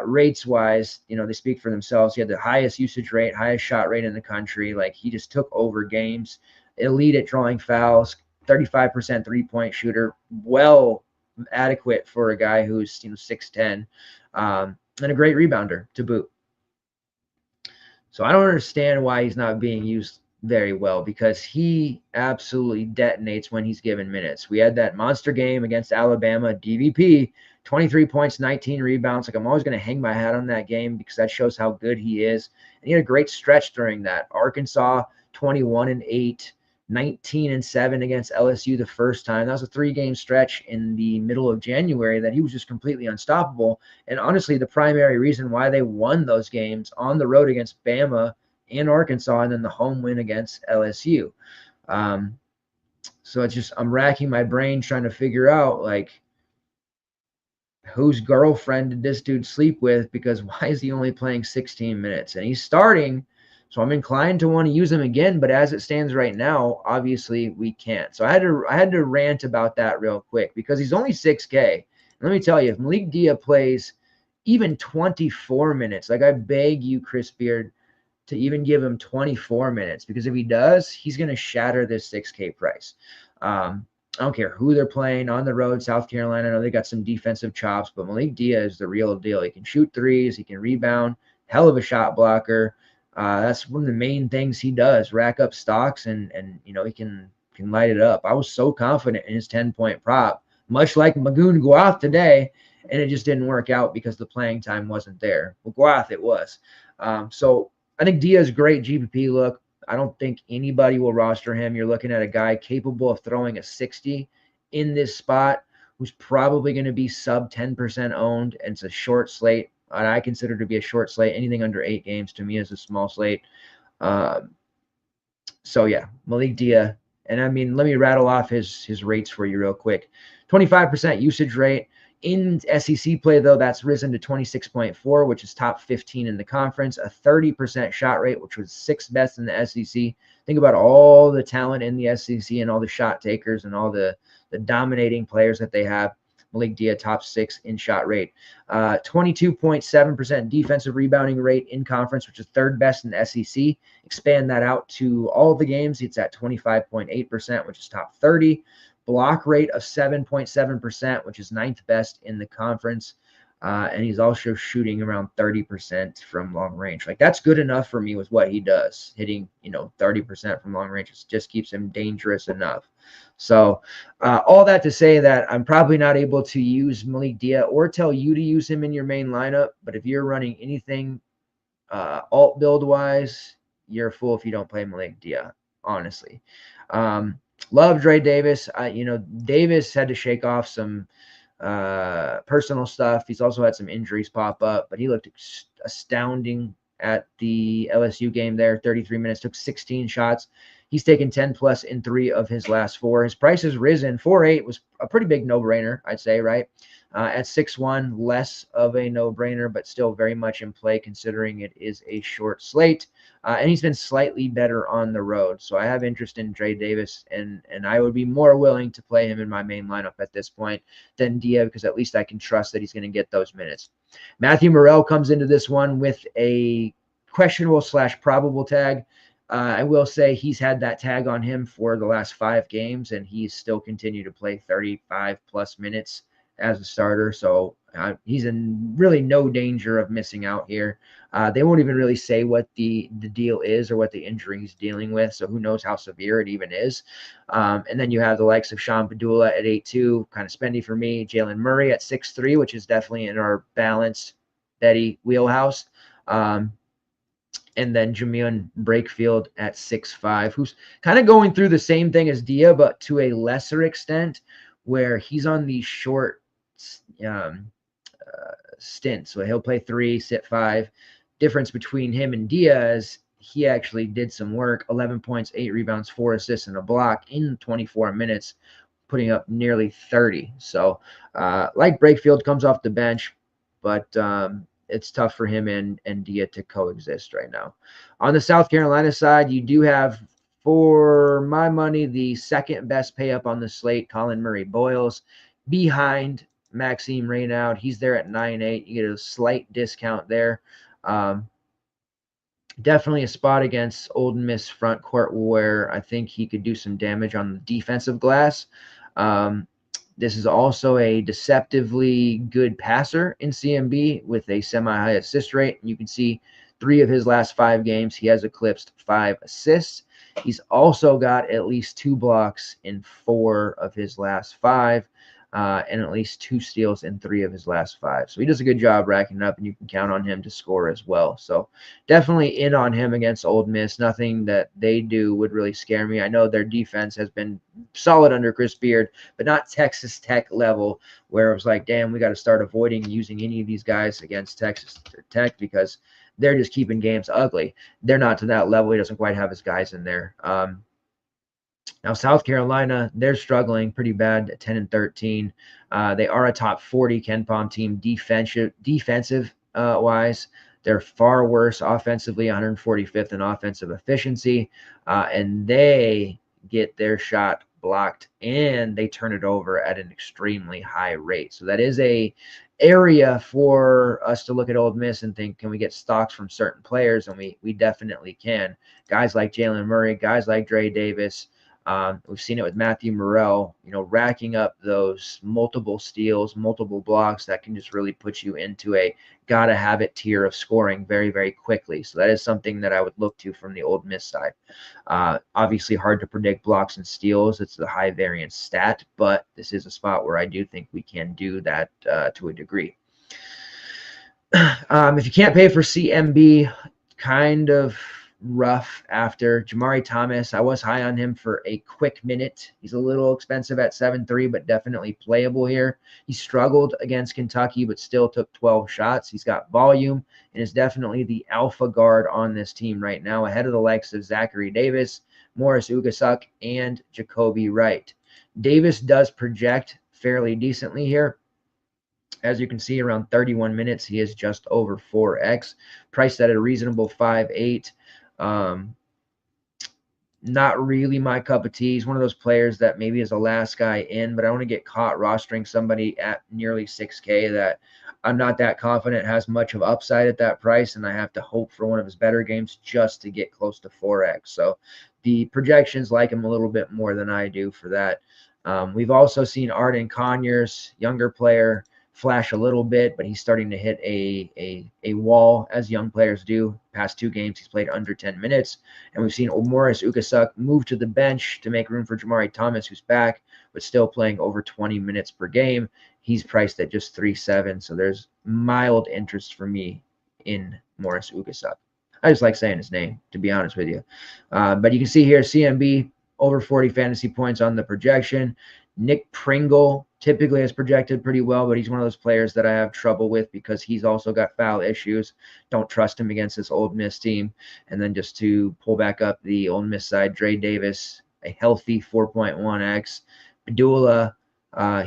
Rates wise, they speak for themselves. He had the highest usage rate, highest shot rate in the country. Like, he just took over games. Elite at drawing fouls, 35% 3-point shooter, well adequate for a guy who's 6'10", and a great rebounder to boot. So I don't understand why he's not being used very well, because he absolutely detonates when he's given minutes. We had that monster game against Alabama, DVP, 23 points, 19 rebounds. Like, I'm always going to hang my hat on that game because that shows how good he is. And he had a great stretch during that. Arkansas, 21-8, 19-7 against LSU the first time. That was a 3-game stretch in the middle of January that he was just completely unstoppable. And honestly, the primary reason why they won those games on the road against Bama and Arkansas, and then the home win against LSU. So it's just, I'm racking my brain trying to figure out, like, whose girlfriend did this dude sleep with, because why is he only playing 16 minutes? And he's starting, so I'm inclined to want to use him again, but as it stands right now, obviously we can't. So I had to rant about that real quick, because he's only 6K. And let me tell you, if Malik Dia plays even 24 minutes, like, I beg you, Chris Beard, to even give him 24 minutes, because if he does, he's going to shatter this 6K price. I don't care who they're playing on the road. South Carolina, I know they got some defensive chops, but Malik Dia is the real deal. He can shoot threes, he can rebound, hell of a shot blocker. That's one of the main things he does, rack up stocks, and he can light it up. I was so confident in his 10-point prop, much like Magoon Guath today, and it just didn't work out because the playing time wasn't there. Well, Guath it was. So I think Dia is great GPP look. I don't think anybody will roster him. You're looking at a guy capable of throwing a 60 in this spot, who's probably going to be sub 10% owned, and it's a short slate. And I consider to be a short slate. Anything under 8 games to me is a small slate. So yeah, Malik Dia. And I mean, let me rattle off his rates for you real quick. 25% usage rate. In SEC play, though, that's risen to 26.4, which is top 15 in the conference. A 30% shot rate, which was 6th best in the SEC. Think about all the talent in the SEC and all the shot takers and all the dominating players that they have. Malik Dia, top 6 in shot rate. 22.7% defensive rebounding rate in conference, which is 3rd best in the SEC. Expand that out to all the games. It's at 25.8%, which is top 30. Block rate of 7.7%, which is 9th best in the conference. And he's also shooting around 30% from long range. Like, that's good enough for me with what he does. Hitting, 30% from long range just keeps him dangerous enough. So all that to say that I'm probably not able to use Malik Dia or tell you to use him in your main lineup. But if you're running anything alt build wise, you're a fool if you don't play Malik Dia, honestly. Love Dre Davis. Davis had to shake off some personal stuff. He's also had some injuries pop up, but he looked astounding at the LSU game there. 33 minutes, took 16 shots. He's taken 10 plus in 3 of his last 4. His price has risen. 4.8 was a pretty big no-brainer, I'd say, right? At 6.1, less of a no-brainer, but still very much in play considering it is a short slate. And he's been slightly better on the road. So I have interest in Dre Davis, and I would be more willing to play him in my main lineup at this point than Dia, because at least I can trust that he's going to get those minutes. Matthew Morrell comes into this one with a questionable / probable tag. I will say he's had that tag on him for the last 5 games, and he's still continued to play 35-plus minutes as a starter. So he's in really no danger of missing out here. They won't even really say what the deal is or what the injury he's dealing with, so who knows how severe it even is. And then you have the likes of Sean Padula at 8.2, kind of spendy for me. Jalen Murray at 6.3, which is definitely in our balanced Betty wheelhouse. And then Jameon Brakefield at 6.5, who's kind of going through the same thing as Dia, but to a lesser extent, where he's on the short stint. So he'll play 3, sit 5. Difference between him and Dia is he actually did some work, 11 points, 8 rebounds, 4 assists, and a block in 24 minutes, putting up nearly 30. So like Brakefield comes off the bench, but it's tough for him and Dia to coexist right now. On the South Carolina side, you do have, for my money, the second best pay up on the slate, Colin Murray Boyles, behind Maxime Reynaud. He's there at 9.8. You get a slight discount there. Definitely a spot against Ole Miss front court where I think he could do some damage on the defensive glass. This is also a deceptively good passer in CMB with a semi-high assist rate. You can see 3 of his last 5 games, he has eclipsed 5 assists. He's also got at least 2 blocks in 4 of his last 5, and at least 2 steals in 3 of his last 5. So he does a good job racking up, and you can count on him to score as well. So definitely in on him against Ole Miss. Nothing that they do would really scare me. I know their defense has been solid under Chris Beard, but not Texas Tech level, where it was like, damn, we got to start avoiding using any of these guys against Texas Tech because they're just keeping games ugly. They're not to that level. He doesn't quite have his guys in there. Now, South Carolina, they're struggling pretty bad at 10-13. They are a top 40 KenPom team defensive wise. They're far worse offensively, 145th in offensive efficiency, and they get their shot blocked and they turn it over at an extremely high rate. So that is a area for us to look at Ole Miss and think, can we get stocks from certain players? And we definitely can. Guys like Jalen Murray, guys like Dre Davis. We've seen it with Matthew Morrell, racking up those multiple steals, multiple blocks that can just really put you into a gotta have it tier of scoring very, very quickly. So that is something that I would look to from the Ole Miss side. Obviously hard to predict blocks and steals. It's the high variance stat, but this is a spot where I do think we can do that to a degree. If you can't pay for CMB, kind of rough after Jamari Thomas. I was high on him for a quick minute. He's a little expensive at 7.3, but definitely playable here. He struggled against Kentucky, but still took 12 shots. He's got volume and is definitely the alpha guard on this team right now, ahead of the likes of Zachary Davis, Morris Ugasuk, and Jacoby Wright. Davis does project fairly decently here. As you can see, around 31 minutes, he is just over 4x, priced at a reasonable 5.8. Not really my cup of tea. He's one of those players that maybe is the last guy in, but I want to get caught rostering somebody at nearly 6K that I'm not that confident has much of upside at that price, and I have to hope for one of his better games just to get close to 4x. So the projections like him a little bit more than I do for that. We've also seen Arden Conyers, younger player, flash a little bit, but he's starting to hit a wall, as young players do. Past 2 games, he's played under 10 minutes. And we've seen Morris Ukasuk move to the bench to make room for Jamari Thomas, who's back, but still playing over 20 minutes per game. He's priced at just 3.7, so there's mild interest for me in Morris Ukasuk. I just like saying his name, to be honest with you. But you can see here, CMB, over 40 fantasy points on the projection. Nick Pringle typically has projected pretty well, but he's one of those players that I have trouble with because he's also got foul issues. Don't trust him against this Ole Miss team. And then just to pull back up the Ole Miss side, Dre Davis, a healthy 4.1x. Padula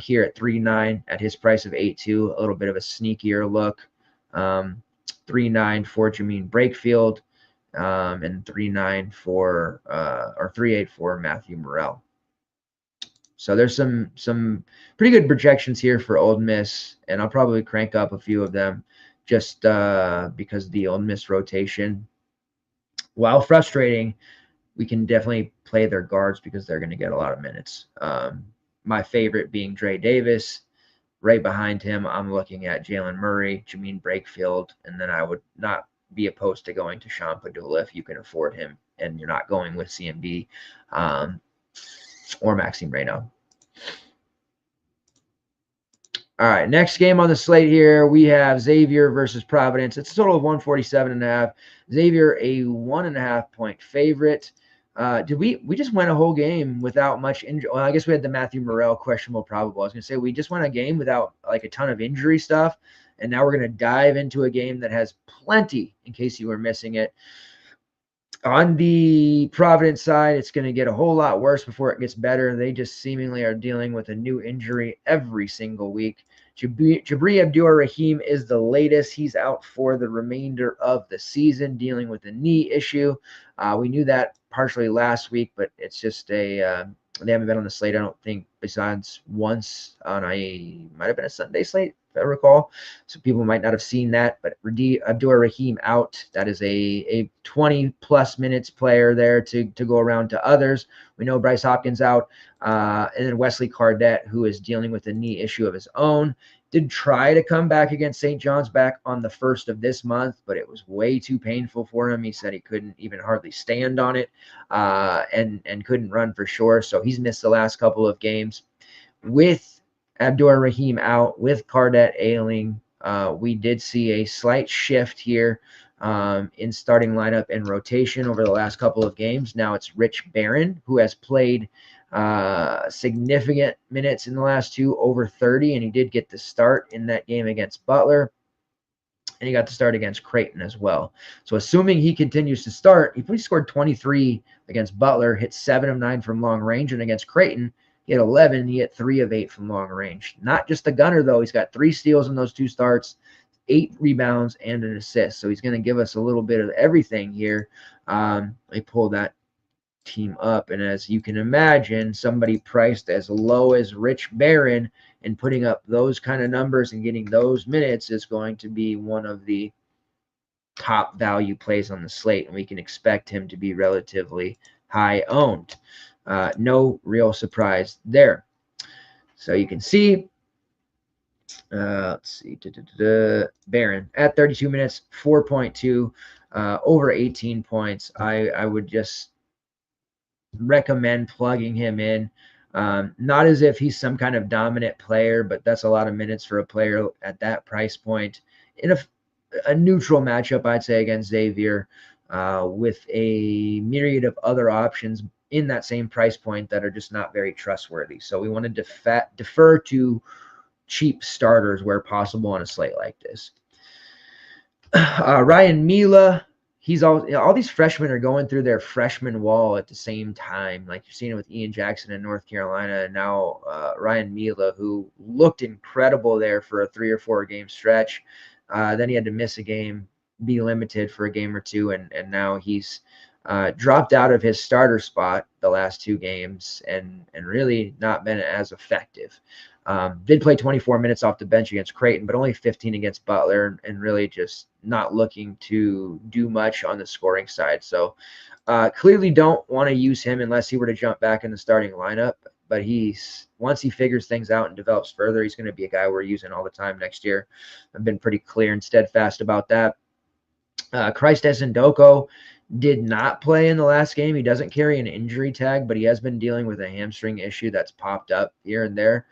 here at 3.9 at his price of 8.2, a little bit of a sneakier look. 3.9 for Jamean Brakefield, and 3.9 for or 3.8 for Matthew Morrell. So there's some pretty good projections here for Ole Miss, and I'll probably crank up a few of them just because the Ole Miss rotation, while frustrating, we can definitely play their guards because they're going to get a lot of minutes. My favorite being Dre Davis. Right behind him, I'm looking at Jalen Murray, Jamean Brakefield, and then I would not be opposed to going to Sean Padula if you can afford him and you're not going with CMB or Maxime Reynaud. All right, next game on the slate here, we have Xavier versus Providence. It's a total of 147.5. Xavier, a 1.5 point favorite. We just went a whole game without much injury. Well, I guess we had the Matthew Morrell questionable probable. I was going to say we just went a game without like a ton of injury stuff, and now we're going to dive into a game that has plenty in case you were missing it. On the Providence side, it's going to get a whole lot worse before it gets better. They just seemingly are dealing with a new injury every single week. Jabri Abdur-Rahim is the latest. He's out for the remainder of the season, dealing with a knee issue. We knew that partially last week, but it's just they haven't been on the slate, I don't think, besides once on might have been a Sunday slate, if I recall. So people might not have seen that, but Abdur-Rahim out. That is a 20-plus minutes player there to go around to others. We know Bryce Hopkins out, and then Wesley Cardette, who is dealing with a knee issue of his own. Did try to come back against St. John's back on the 1st of this month, but it was way too painful for him. He said he couldn't even hardly stand on it and couldn't run for sure. So he's missed the last couple of games. With Abdur-Rahim out, with Cardette ailing, we did see a slight shift here in starting lineup and rotation over the last couple of games. Now it's Rich Barron, who has played significant minutes in the last 2, over 30, and he did get the start in that game against Butler, and he got to start against Creighton as well. So assuming he continues to start, he scored 23 against Butler, hit 7 of 9 from long range, and against Creighton, he had 11, he hit 3 of 8 from long range. Not just a gunner, though. He's got 3 steals in those 2 starts, 8 rebounds, and an assist. So he's going to give us a little bit of everything here. Let me pull that team up, and as you can imagine, somebody priced as low as Rich Barron and putting up those kind of numbers and getting those minutes is going to be one of the top value plays on the slate, and we can expect him to be relatively high owned. No real surprise there. So you can see, let's see, Barron at 32 minutes, 4.2, over 18 points. I would just recommend plugging him in. Not as if he's some kind of dominant player, but that's a lot of minutes for a player at that price point in a neutral matchup, I'd say, against Xavier, with a myriad of other options in that same price point that are just not very trustworthy. So we want to defer to cheap starters where possible on a slate like this. Ryan Mila, all these freshmen are going through their freshman wall at the same time. Like you're seeing it with Ian Jackson in North Carolina, and now Ryan Mila, who looked incredible there for a 3 or 4 game stretch. Then he had to miss a game, be limited for a game or 2, and now he's dropped out of his starter spot the last 2 games and really not been as effective. Did play 24 minutes off the bench against Creighton, but only 15 against Butler, and really just not looking to do much on the scoring side. So clearly don't want to use him unless he were to jump back in the starting lineup. but once he figures things out and develops further, he's going to be a guy we're using all the time next year. I've been pretty clear and steadfast about that. Christ Ndoko did not play in the last game. He doesn't carry an injury tag, but he has been dealing with a hamstring issue that's popped up here and there.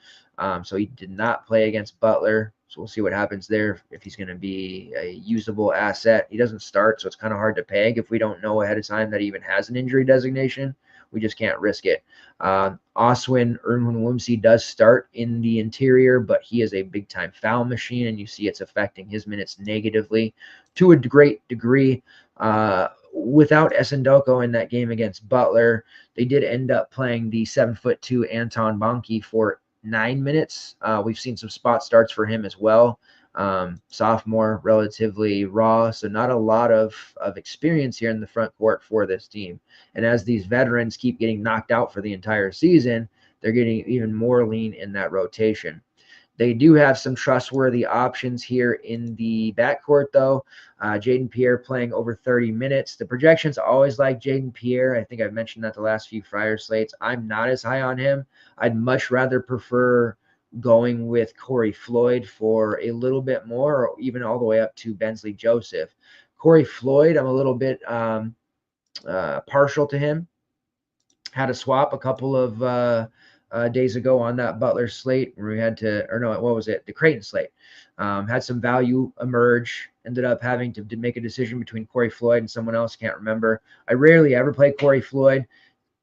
So he did not play against Butler. So we'll see what happens there, if he's going to be a usable asset. He doesn't start, so it's kind of hard to peg if we don't know ahead of time that he even has an injury designation. We just can't risk it. Oswin Urunwumsi does start in the interior, but he is a big-time foul machine, and you see it's affecting his minutes negatively to a great degree. Without Esendoko in that game against Butler, they did end up playing the 7'2" Anton Bonke for 9 minutes. We've seen some spot starts for him as well. Sophomore, relatively raw, so not a lot of experience here in the front court for this team. And as these veterans keep getting knocked out for the entire season, they're getting even more lean in that rotation. They do have some trustworthy options here in the backcourt, though. Jaden Pierre playing over 30 minutes. The projections always like Jaden Pierre. I think I've mentioned that the last few Friar slates. I'm not as high on him. I'd much rather prefer going with Corey Floyd for a little bit more, or even all the way up to Bensley Joseph. Corey Floyd, I'm a little bit partial to him. Had a swap a couple of days ago on that Butler slate where we had to, or no, what was it? The Creighton slate. Had some value emerge, ended up having to make a decision between Corey Floyd and someone else, can't remember. I rarely ever play Corey Floyd.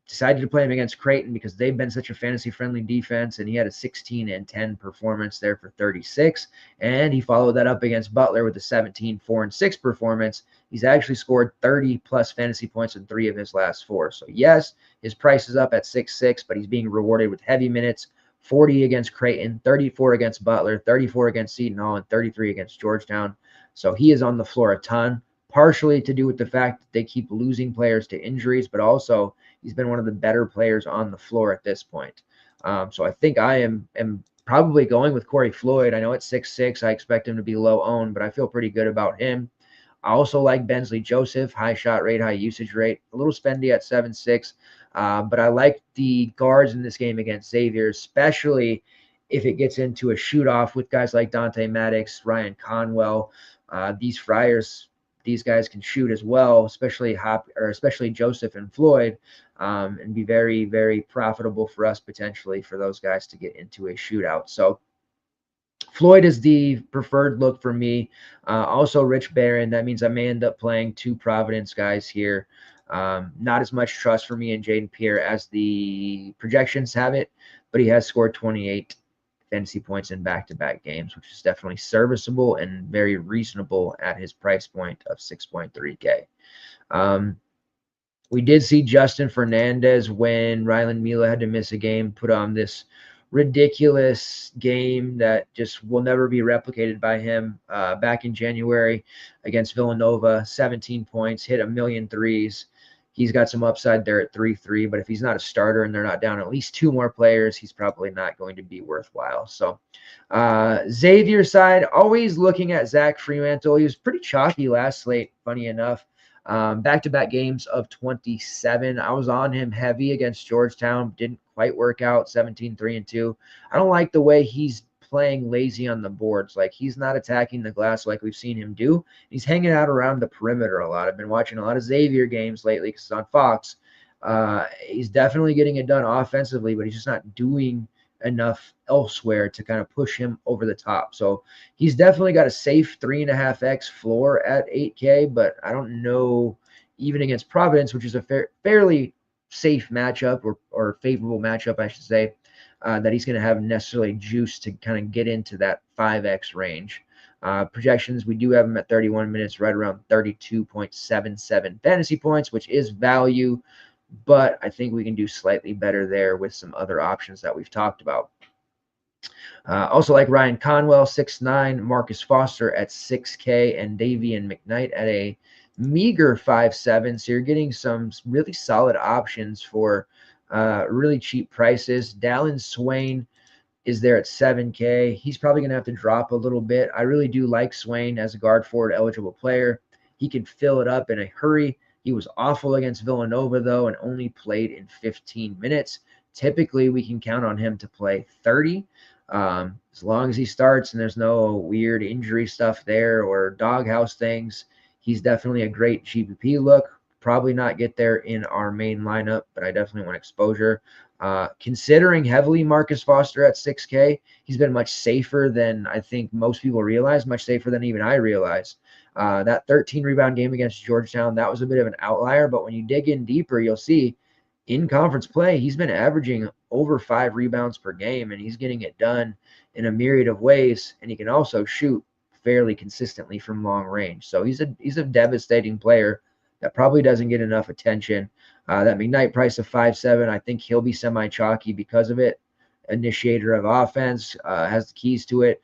Decided to play him against Creighton because they've been such a fantasy-friendly defense, and he had a 16-10 performance there for 36, and he followed that up against Butler with a 17-4-6 performance. He's actually scored 30-plus fantasy points in 3 of his last 4. So, yes, his price is up at 6.6, but he's being rewarded with heavy minutes, 40 against Creighton, 34 against Butler, 34 against Seton Hall, and 33 against Georgetown. So he is on the floor a ton, partially to do with the fact that they keep losing players to injuries, but also he's been one of the better players on the floor at this point. So I think I am probably going with Corey Floyd. I know it's 6.6. I expect him to be low owned, but I feel pretty good about him. I also like Bensley Joseph, high shot rate, high usage rate, a little spendy at 7.6. But I like the guards in this game against Xavier, especially if it gets into a shoot-off with guys like Dante Maddox, Ryan Conwell. These Friars, these guys can shoot as well, especially Joseph and Floyd, and be very, very profitable for us potentially for those guys to get into a shootout. So Floyd is the preferred look for me. Also Rich Barron. That means I may end up playing 2 Providence guys here. Not as much trust for me in Jaden Pierre as the projections have it, but he has scored 28 fantasy points in back-to-back games, which is definitely serviceable and very reasonable at his price point of 6.3K. We did see Justin Fernandez when Rylan Mila had to miss a game, put on this ridiculous game that just will never be replicated by him back in January against Villanova. 17 points, hit a million threes. He's got some upside there at 3-3, but if he's not a starter and they're not down at least 2 more players, he's probably not going to be worthwhile. So Xavier side, always looking at Zach Fremantle. He was pretty chalky last slate, funny enough. Back-to-back games of 27. I was on him heavy against Georgetown. Didn't quite work out, 17-3-2. I don't like the way he's playing lazy on the boards. Like, he's not attacking the glass like we've seen him do. He's hanging out around the perimeter a lot. I've been watching a lot of Xavier games lately because it's on Fox. He's definitely getting it done offensively, but he's just not doing enough elsewhere to kind of push him over the top. So he's definitely got a safe 3.5x floor at 8K, but I don't know, even against Providence, which is a fairly safe matchup or favorable matchup, I should say, that he's going to have necessarily juice to kind of get into that 5x range. Projections, we do have him at 31 minutes, right around 32.77 fantasy points, which is value, but I think we can do slightly better there with some other options that we've talked about. Also like Ryan Conwell, 6'9", Marcus Foster at 6K, and Davian McKnight at a meager 5'7". So you're getting some really solid options for really cheap prices. Dallin Swain is there at 7K. He's probably going to have to drop a little bit. I really do like Swain as a guard forward eligible player. He can fill it up in a hurry. He was awful against Villanova, though, and only played in 15 minutes. typically we can count on him to play 30. As long as he starts and there's no weird injury stuff there or doghouse things, he's definitely a great GPP look. Probably not get there in our main lineup, but I definitely want exposure. Considering heavily Marcus Foster at 6K, he's been much safer than I think most people realize, much safer than even I realize. That 13 rebound game against Georgetown, that was a bit of an outlier, but when you dig in deeper, you'll see in conference play, he's been averaging over 5 rebounds per game, and he's getting it done in a myriad of ways, and he can also shoot fairly consistently from long range. So he's a devastating player that probably doesn't get enough attention. That McKnight price of 5.7, I think he'll be semi-chalky because of it. Initiator of offense, has the keys to it.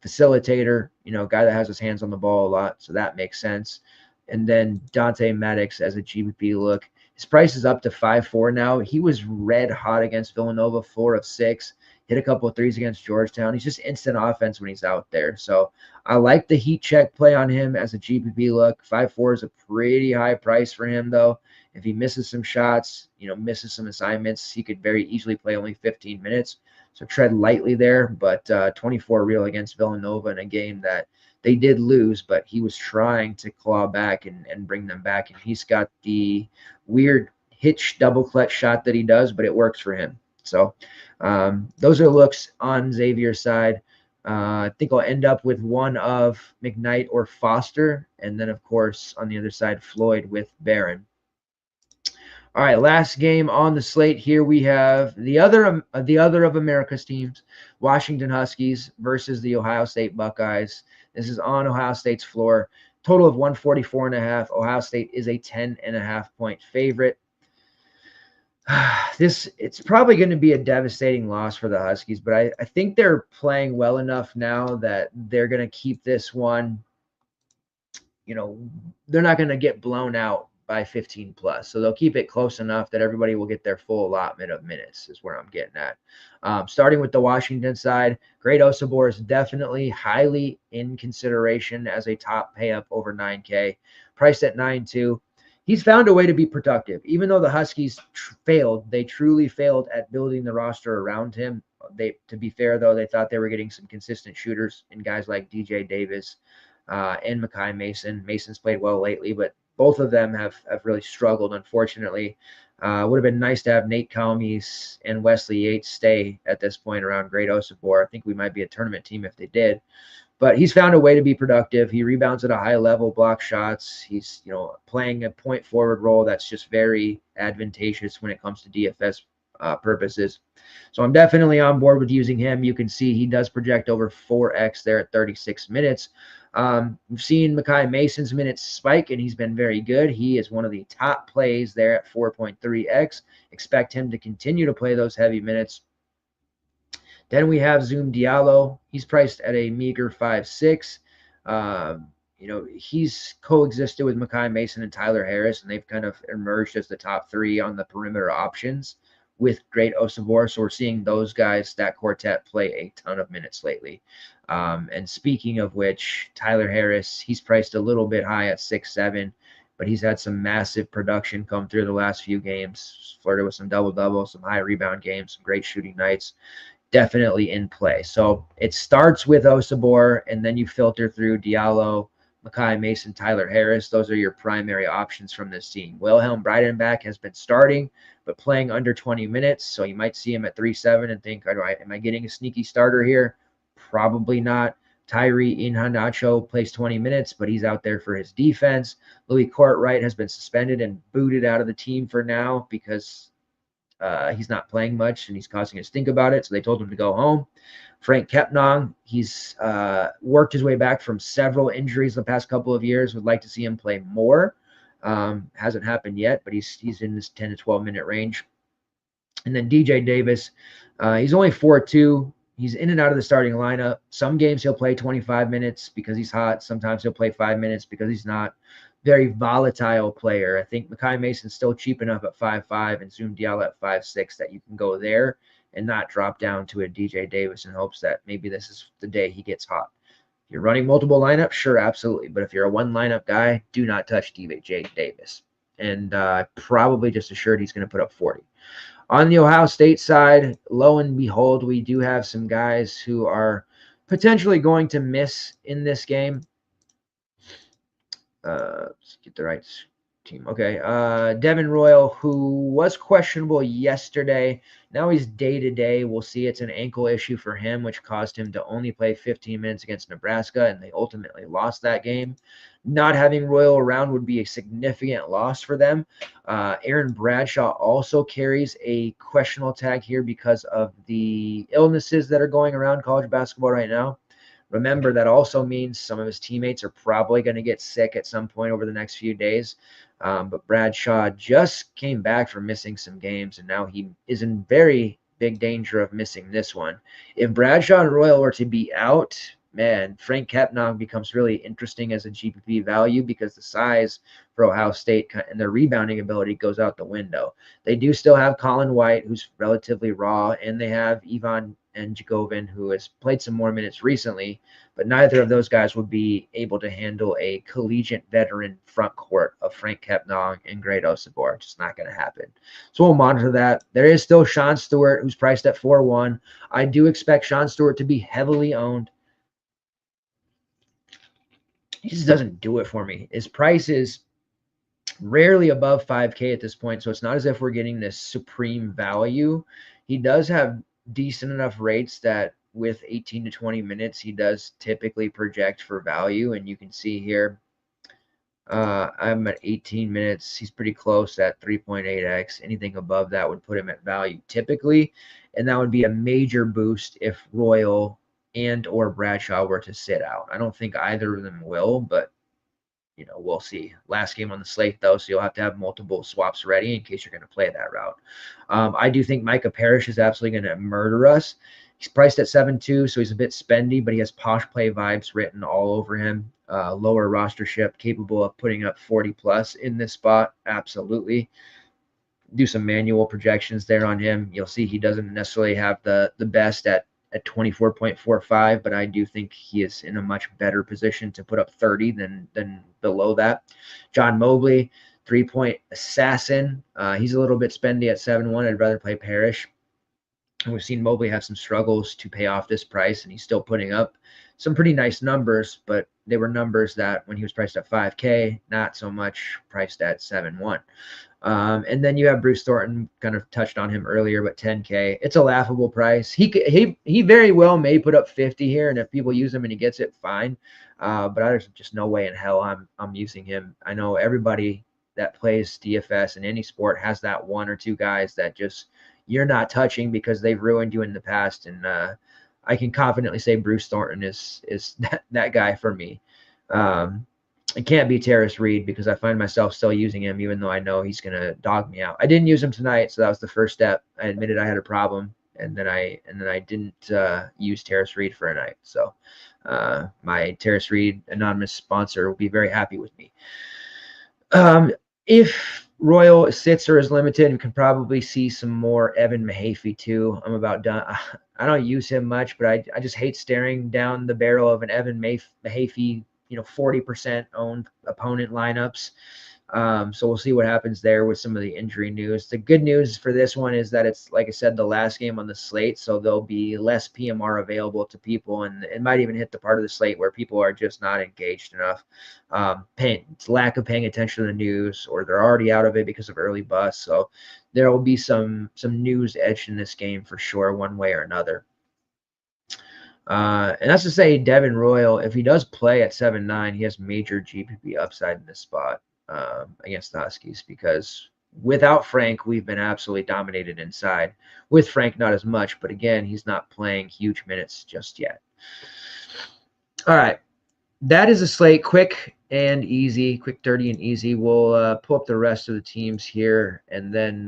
Facilitator, guy that has his hands on the ball a lot, so that makes sense. And then Dante Maddox as a GPP look. His price is up to 5.4 now. He was red hot against Villanova, 4 of 6. Hit a couple of threes against Georgetown. He's just instant offense when he's out there. So I like the heat check play on him as a GPP look. 5.4 is a pretty high price for him, though. If he misses some shots, misses some assignments, he could very easily play only 15 minutes. So tread lightly there. But 24 real against Villanova in a game that they did lose, but he was trying to claw back and bring them back. And he's got the weird hitch double clutch shot that he does, but it works for him. So those are looks on Xavier's side. I think I'll end up with one of McKnight or Foster, and then, of course, on the other side, Floyd with Barron. All right, last game on the slate here. We have the other of America's teams, Washington Huskies versus the Ohio State Buckeyes. This is on Ohio State's floor. Total of 144.5. Ohio State is a 10.5 point favorite. It's probably going to be a devastating loss for the Huskies, but I think they're playing well enough now that they're going to keep this one. They're not going to get blown out by 15 plus. So they'll keep it close enough that everybody will get their full allotment of minutes is where I'm getting at. Starting with the Washington side, Great Osabor is definitely highly in consideration as a top pay up over 9K, priced at 9.2. He's found a way to be productive. Even though the Huskies failed, they truly failed at building the roster around him. To be fair, though, they thought they were getting some consistent shooters in guys like DJ Davis and Makai Mason. Mason's played well lately, but both of them have really struggled, unfortunately. Would have been nice to have Nate Calmes and Wesley Yates stay at this point around Great Osabor. I think we might be a tournament team if they did. But he's found a way to be productive. He rebounds at a high level, blocks shots. He's, playing a point forward role that's just very advantageous when it comes to DFS purposes. So I'm definitely on board with using him. You can see he does project over 4x there at 36 minutes. We've seen Makai Mason's minutes spike, and he's been very good. He is one of the top plays there at 4.3x. Expect him to continue to play those heavy minutes. Then we have Zoom Diallo. He's priced at a meager 5.6. He's coexisted with Makai Mason and Tyler Harris, and they've kind of emerged as the top 3 on the perimeter options with Great Osabor. So we're seeing those guys, that quartet, play a ton of minutes lately. And speaking of which, Tyler Harris, he's priced a little bit high at 6.7, but he's had some massive production come through the last few games. Flirted with some double-double, some high rebound games, some great shooting nights. Definitely in play. So it starts with Osabor, and then you filter through Diallo, Makai Mason, Tyler Harris. Those are your primary options from this team. Wilhelm Breidenbach has been starting, but playing under 20 minutes. So you might see him at 3.7 and think, am I getting a sneaky starter here? Probably not. Tyree Iheanacho plays 20 minutes, but he's out there for his defense. Louis Courtwright has been suspended and booted out of the team for now because he's not playing much and he's causing us to think about it. So they told him to go home. Frank Kepnang, he's worked his way back from several injuries the past couple of years. Would like to see him play more. Hasn't happened yet, but he's in this 10 to 12 minute range. And then DJ Davis, he's only 4.2. He's in and out of the starting lineup. Some games he'll play 25 minutes because he's hot. Sometimes he'll play 5 minutes because he's not. Very volatile player. I think Makai Mason's still cheap enough at 5.5 and Zoom Diallo at 5.6 that you can go there and not drop down to a DJ Davis in hopes that maybe this is the day he gets hot. If you're running multiple lineups, sure, absolutely. But if you're a one lineup guy, do not touch DJ Davis. And probably just assured he's going to put up 40. On the Ohio State side, lo and behold, we do have some guys who are potentially going to miss in this game. Let's get the right team. Okay. Devin Royal, who was questionable yesterday. Now he's day-to-day. We'll see. It's an ankle issue for him, which caused him to only play 15 minutes against Nebraska, and they ultimately lost that game. Not having Royal around would be a significant loss for them. Aaron Bradshaw also carries a questionable tag here because of the illnesses that are going around college basketball right now. Remember, that also means some of his teammates are probably going to get sick at some point over the next few days. But Bradshaw just came back from missing some games, and now he is in very big danger of missing this one. If Bradshaw and Royal were to be out, man, Frank Kepnang becomes really interesting as a GPP value because the size for Ohio State and their rebounding ability goes out the window. They do still have Colin White, who's relatively raw, and they have Ivan and Jagovin, who has played some more minutes recently, but neither of those guys would be able to handle a collegiate veteran front court of Frank Kepnang and Great Osibor. Just not going to happen. So we'll monitor that. There is still Sean Stewart, who's priced at 4-1. I do expect Sean Stewart to be heavily owned. He just doesn't do it for me. His price is rarely above 5K at this point, so it's not as if we're getting this supreme value. He does have decent enough rates that with 18 to 20 minutes, he does typically project for value, and you can see here, I'm at 18 minutes. He's pretty close at 3.8x. Anything above that would put him at value typically, and that would be a major boost if Royal and or Bradshaw were to sit out. I don't think either of them will, but we'll see. Last game on the slate, though, so you'll have to have multiple swaps ready in case you're going to play that route. I do think Micah Parrish is absolutely going to murder us. He's priced at 7-2, so he's a bit spendy, but he has posh play vibes written all over him. Lower rostership, capable of putting up 40+ in this spot. Absolutely. Do some manual projections there on him. You'll see he doesn't necessarily have the best at 24.45, but I do think he is in a much better position to put up 30 than below that. John Mobley, 3-point assassin. He's a little bit spendy at 7-1. I'd rather play Parrish. And we've seen Mobley have some struggles to pay off this price, and he's still putting up some pretty nice numbers, but they were numbers that when he was priced at 5K, not so much priced at 7-1. And then you have Bruce Thornton, kind of touched on him earlier, but 10K. It's a laughable price. He very well may put up 50 here, and if people use him and he gets it, fine. But there's just no way in hell I'm using him. I know everybody that plays DFS in any sport has that one or two guys that just you're not touching because they've ruined you in the past, and I can confidently say Bruce Thornton is that guy for me. It can't be Terrace Reed because I find myself still using him even though I know he's going to dog me out. I didn't use him tonight, so that was the first step. I admitted I had a problem, and then I didn't use Terrace Reed for a night. So my Terrace Reed anonymous sponsor will be very happy with me. If Royal sits or is limited, you can probably see some more Evan Mahaffey too. I'm about done. I don't use him much, but I just hate staring down the barrel of an Evan Mahaffey 40% owned opponent lineups. So we'll see what happens there with some of the injury news. The good news for this one is that it's, like I said, the last game on the slate, so there'll be less PMR available to people, and it might even hit the part of the slate where people are just not engaged enough. Lack of paying attention to the news, or they're already out of it because of early busts. So there will be some news edge in this game for sure, one way or another. And that's to say, Devin Royal, if he does play at 7-9, he has major GPP upside in this spot against the Huskies, because without Frank, we've been absolutely dominated inside. With Frank, not as much, but again, he's not playing huge minutes just yet. All right. That is a slate, quick and easy, quick, dirty, and easy. We'll pull up the rest of the teams here, and then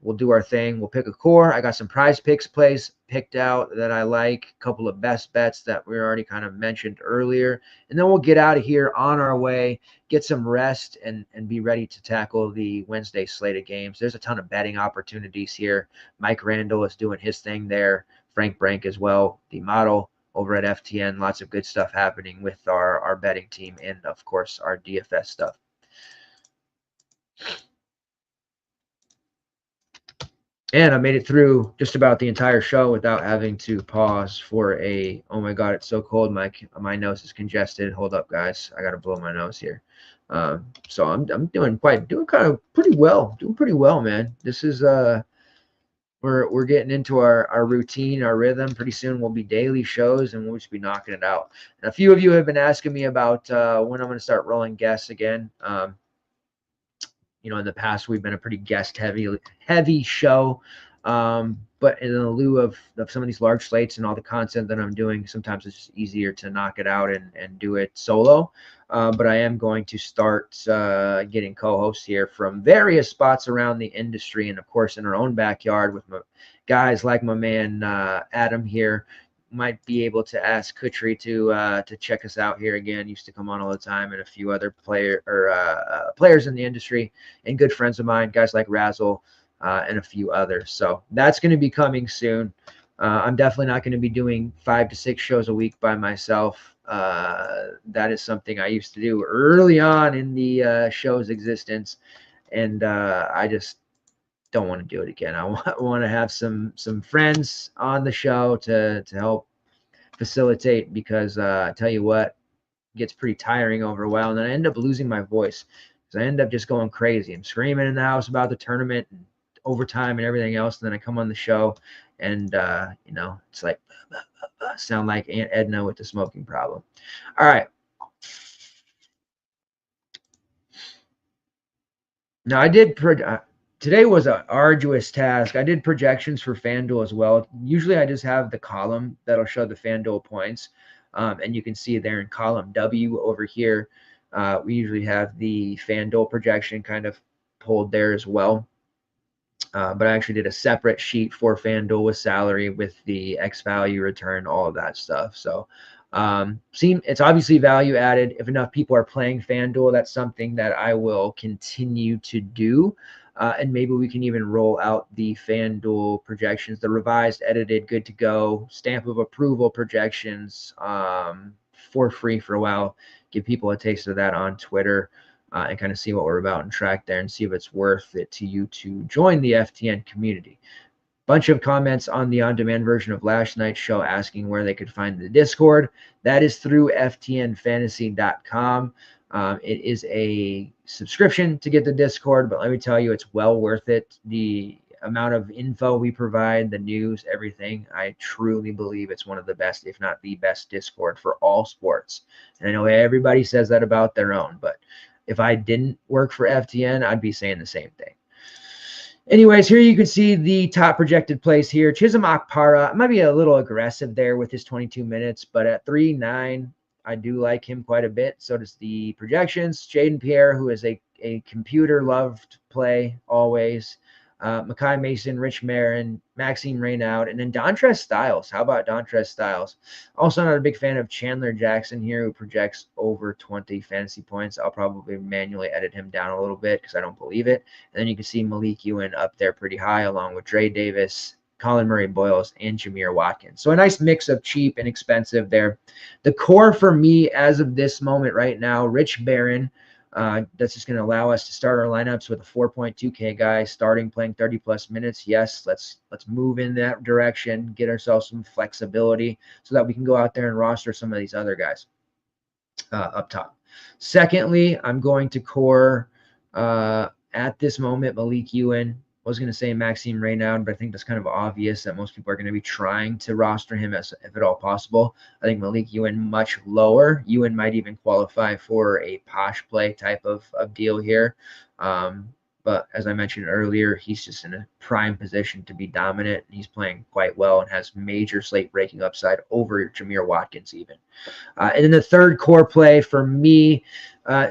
we'll do our thing. We'll pick a core. I got some prize picks plays picked out that I like, a couple of best bets that we already kind of mentioned earlier, and then we'll get out of here on our way, get some rest, and be ready to tackle the Wednesday slate of games. There's a ton of betting opportunities here. Mike Randall is doing his thing there. Frank Brank as well, the model over at FTN. Lots of good stuff happening with our betting team and, of course, our DFS stuff. And I made it through just about the entire show without having to pause for oh my God, it's so cold. My nose is congested. Hold up, guys. I got to blow my nose here. So I'm doing kind of pretty well. Doing pretty well, man. This is we're getting into our routine, our rhythm. Pretty soon we'll be daily shows and we'll just be knocking it out. And a few of you have been asking me about when I'm going to start rolling guests again. In the past we've been a pretty guest heavy show. But in the lieu of some of these large slates and all the content that I'm doing, sometimes it's just easier to knock it out and do it solo. But I am going to start getting co-hosts here from various spots around the industry, and of course in our own backyard with guys like my man Adam here. Might be able to ask Kutri to check us out here again. Used to come on all the time, and a few other players in the industry, and good friends of mine, guys like Razzle, and a few others. So that's going to be coming soon. I'm definitely not going to be doing 5 to 6 shows a week by myself. That is something I used to do early on in the show's existence, and I just don't want to do it again. I want to have some friends on the show to help facilitate, because I tell you what, it gets pretty tiring over a while, and then I end up losing my voice because I end up just going crazy. I'm screaming in the house about the tournament and overtime and everything else, and then I come on the show and it's like sound like Aunt Edna with the smoking problem. All right. Now I did today was an arduous task. I did projections for FanDuel as well. Usually I just have the column that'll show the FanDuel points. And you can see there in column W over here, we usually have the FanDuel projection kind of pulled there as well. But I actually did a separate sheet for FanDuel with salary, with the X value return, all of that stuff. So it's obviously value added. If enough people are playing FanDuel, that's something that I will continue to do. And maybe we can even roll out the FanDuel projections, the revised, edited, good to go, stamp of approval projections for free for a while. Give people a taste of that on Twitter. And kind of see what we're about and track there and see if it's worth it to you to join the FTN community. Bunch of comments on the on-demand version of last night's show asking where they could find the Discord. That is through ftnfantasy.com. It is a subscription to get the Discord, but let me tell you, it's well worth it. The amount of info we provide, the news, everything, I truly believe it's one of the best, if not the best, Discord for all sports. And I know everybody says that about their own, but if I didn't work for FTN, I'd be saying the same thing. Anyways, here you can see the top projected plays here. Chisholm Akpara might be a little aggressive there with his 22 minutes, but at 3.9, I do like him quite a bit. So does the projections. Jaden Pierre, who is a computer-loved play always. Makai Mason, Rich Marin, Maxime Raynaud, and then Dontrez Styles. How about Dontrez Styles? Also not a big fan of Chandler Jackson here, who projects over 20 fantasy points. I'll probably manually edit him down a little bit because I don't believe it. And then you can see Malik Ewan up there pretty high, along with Dre Davis, Colin Murray-Boyles, and Jameer Watkins. So a nice mix of cheap and expensive there. The core for me as of this moment right now, Rich Barron. That's just going to allow us to start our lineups with a 4.2K guy starting, playing 30 plus minutes. Yes, let's move in that direction, get ourselves some flexibility so that we can go out there and roster some of these other guys up top. Secondly, I'm going to core at this moment Malik Ewan. I was going to say Maxime Raynaud, but I think that's kind of obvious that most people are going to be trying to roster him if at all possible. I think Malik Ewan much lower. Ewan might even qualify for a posh play type of deal here. But as I mentioned earlier, he's just in a prime position to be dominant. He's playing quite well and has major slate breaking upside over Jameer Watkins even. And then the third core play for me,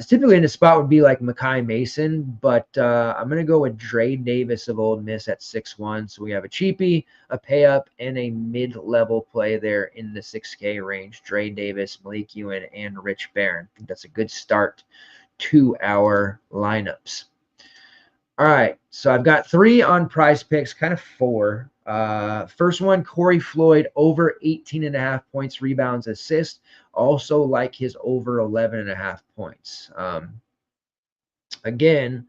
typically in the spot would be like Makai Mason, but I'm going to go with Dre Davis of Ole Miss at 6'1". So we have a cheapie, a pay up, and a mid-level play there in the 6K range. Dre Davis, Malik Ewan, and Rich Barron. I think that's a good start to our lineups. All right, so I've got 3 on Prize Picks, kind of 4. First one, Corey Floyd, over 18.5 points, rebounds, assists. Also like his over 11.5 points. Again,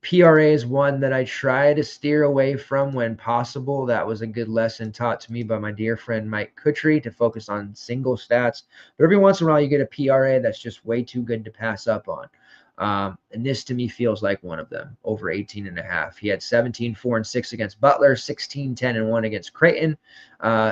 PRA is one that I try to steer away from when possible. That was a good lesson taught to me by my dear friend Mike Kutry to focus on single stats. But every once in a while, you get a PRA that's just way too good to pass up on. And this to me feels like one of them, over 18.5. He had 17, 4, and 6 against Butler, 16, 10, and 1 against Creighton.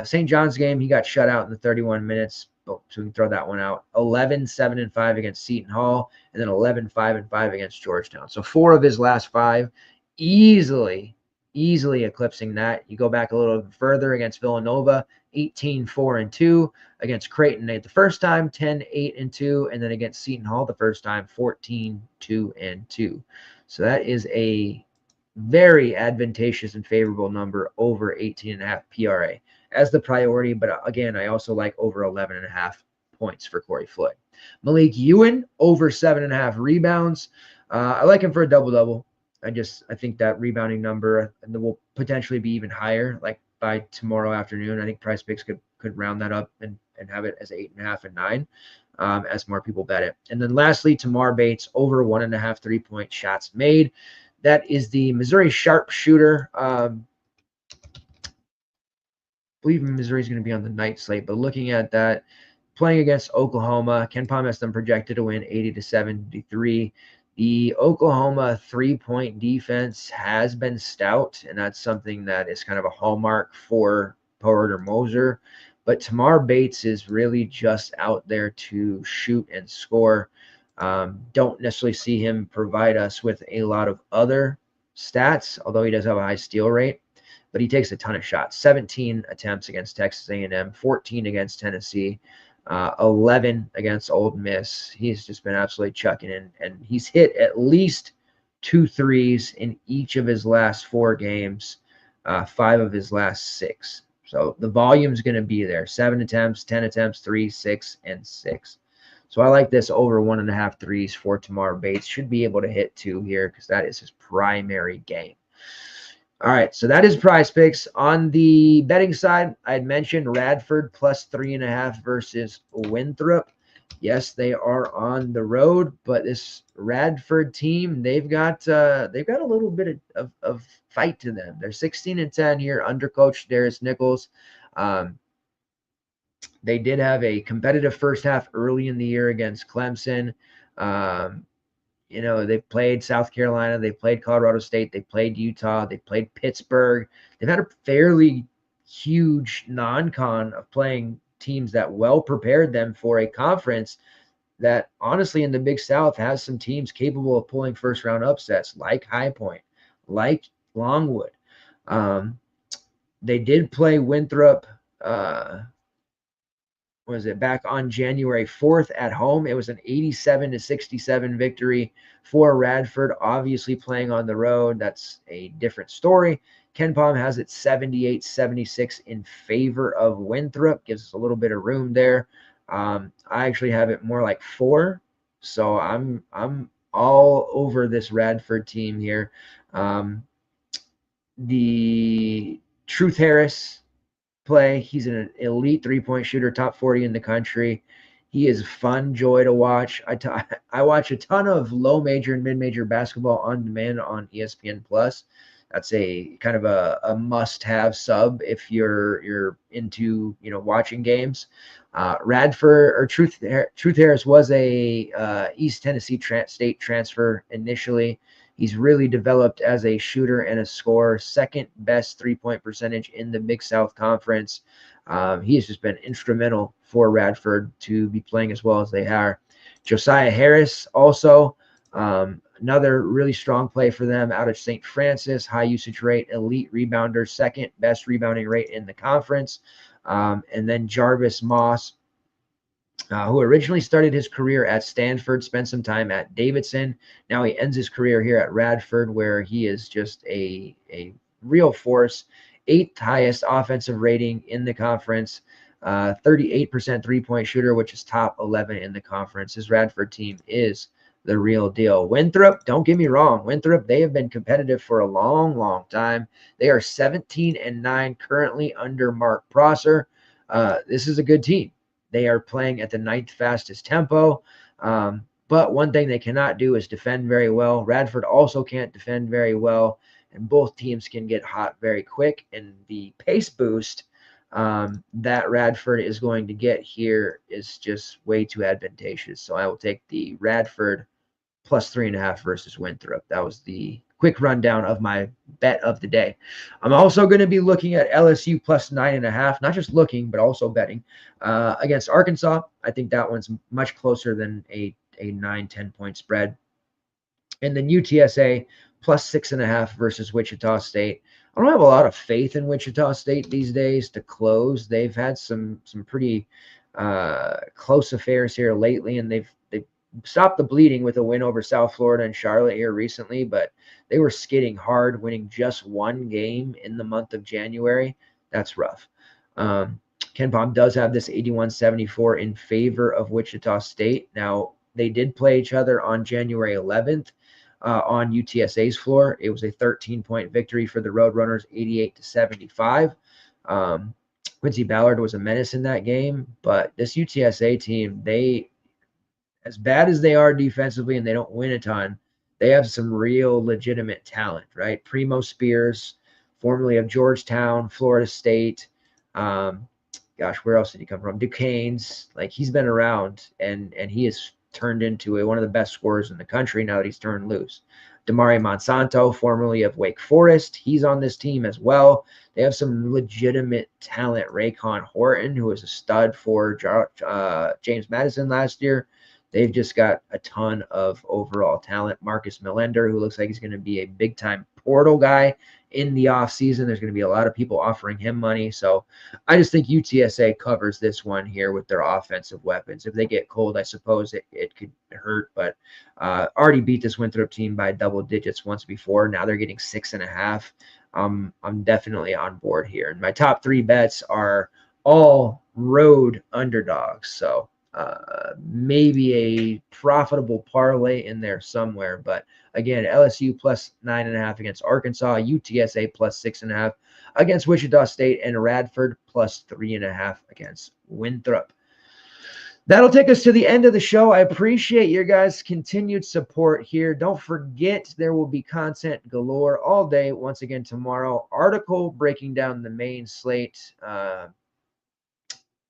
St. John's game, he got shut out in the 31 minutes. So we can throw that one out. 11, 7, and 5 against Seton Hall, and then 11, 5, and 5 against Georgetown. So 4 of his last 5, easily eclipsing that. You go back a little further against Villanova, 18, 4, and 2. Against Creighton the first time, 10, 8, and 2. And then against Seton Hall the first time, 14, 2, and 2. So that is a very advantageous and favorable number, over 18.5 PRA as the priority. But again, I also like over 11.5 points for Corey Floyd. Malik Ewan, over 7.5 rebounds. I like him for a double-double. I think that rebounding number will potentially be even higher, like by tomorrow afternoon. I think Price Picks could round that up and have it as 8.5 and 9 as more people bet it. And then lastly, Tamar Bates, over 1.5 3-point shots made. That is the Missouri sharpshooter. I believe Missouri is going to be on the night slate, but looking at that, playing against Oklahoma, Ken Pom has them projected to win 80-73. The Oklahoma 3-point defense has been stout, and that's something that is kind of a hallmark for Pollard or Moser. But Tamar Bates is really just out there to shoot and score. Don't necessarily see him provide us with a lot of other stats, although he does have a high steal rate. But he takes a ton of shots. 17 attempts against Texas A&M, 14 against Tennessee, 11 against Ole Miss. He's just been absolutely chucking in, and he's hit at least 2 threes in each of his last 4 games, 5 of his last 6. So the volume's going to be there. 7 attempts, 10 attempts, 3, 6, and 6. So I like this over 1.5 threes for Tamar Bates. Should be able to hit 2 here because that is his primary game. All right, so that is Prize Picks. On the betting side, I had mentioned Radford plus 3.5 versus Winthrop. Yes, they are on the road, but this Radford team, they've got a little bit of fight to them. They're 16-10 here under Coach Darius Nichols. They did have a competitive first half early in the year against Clemson. They played South Carolina, they played Colorado State, they played Utah, they played Pittsburgh. They've had a fairly huge non-con of playing teams that well prepared them for a conference that honestly in the Big South has some teams capable of pulling first round upsets like High Point, like Longwood. They did play Winthrop back on January 4th at home. It was an 87-67 victory for Radford. Obviously playing on the road, that's a different story. Ken Pom has it 78-76 in favor of Winthrop. Gives us a little bit of room there. I actually have it more like 4. So I'm all over this Radford team here. The Truth Harris play. He's an elite 3-point shooter, top 40 in the country. He is fun joy to watch. I watch a ton of low major and mid major basketball on demand on ESPN Plus. That's a kind of a must-have sub if you're into watching games. Radford or Truth Harris was a East Tennessee State transfer initially. He's really developed as a shooter and a scorer, second best 3-point percentage in the Big South Conference. He has just been instrumental for Radford to be playing as well as they are. Josiah Harris also, another really strong play for them out of St. Francis, high usage rate, elite rebounder, second best rebounding rate in the conference. And then Jarvis Moss, who originally started his career at Stanford, spent some time at Davidson. Now he ends his career here at Radford, where he is just a real force. 8th highest offensive rating in the conference, 38% 3-point shooter, which is top 11 in the conference. His Radford team is the real deal. Winthrop, don't get me wrong. Winthrop, they have been competitive for a long, long time. They are 17-9 currently under Mark Prosser. This is a good team. They are playing at the 9th fastest tempo. But one thing they cannot do is defend very well. Radford also can't defend very well, and both teams can get hot very quick. And the pace boost that Radford is going to get here is just way too advantageous. So I will take the Radford plus 3.5 versus Winthrop. That was the quick rundown of my bet of the day. I'm also going to be looking at LSU plus 9.5, not just looking, but also betting against Arkansas. I think that one's much closer than a 9-10 point spread. And then UTSA plus 6.5 versus Wichita State. I don't have a lot of faith in Wichita State these days to close. They've had some pretty close affairs here lately, and they've stopped the bleeding with a win over South Florida and Charlotte here recently, but they were skidding hard, winning just one game in the month of January. That's rough. KenPom does have this 81-74 in favor of Wichita State. Now, they did play each other on January 11th on UTSA's floor. It was a 13-point victory for the Roadrunners, 88-75. Quincy Ballard was a menace in that game, but this UTSA team, as bad as they are defensively and they don't win a ton, they have some real legitimate talent, right? Primo Spears, formerly of Georgetown, Florida State. Where else did he come from? Duquesne's. Like, he's been around, and he has turned into one of the best scorers in the country now that he's turned loose. Damari Monsanto, formerly of Wake Forest, he's on this team as well. They have some legitimate talent. Raycon Horton, who was a stud for James Madison last year. They've just got a ton of overall talent. Marcus Millender, who looks like he's going to be a big-time portal guy in the offseason. There's going to be a lot of people offering him money. So I just think UTSA covers this one here with their offensive weapons. If they get cold, I suppose it could hurt. But already beat this Winthrop team by double digits once before. Now they're getting 6.5. I'm definitely on board here. And my top three bets are all road underdogs. So maybe a profitable parlay in there somewhere. But again, LSU plus 9.5 against Arkansas, UTSA plus 6.5 against Wichita State, and Radford plus 3.5 against Winthrop. That'll take us to the end of the show. I appreciate your guys' continued support here. Don't forget, there will be content galore all day. Once again, tomorrow, article breaking down the main slate,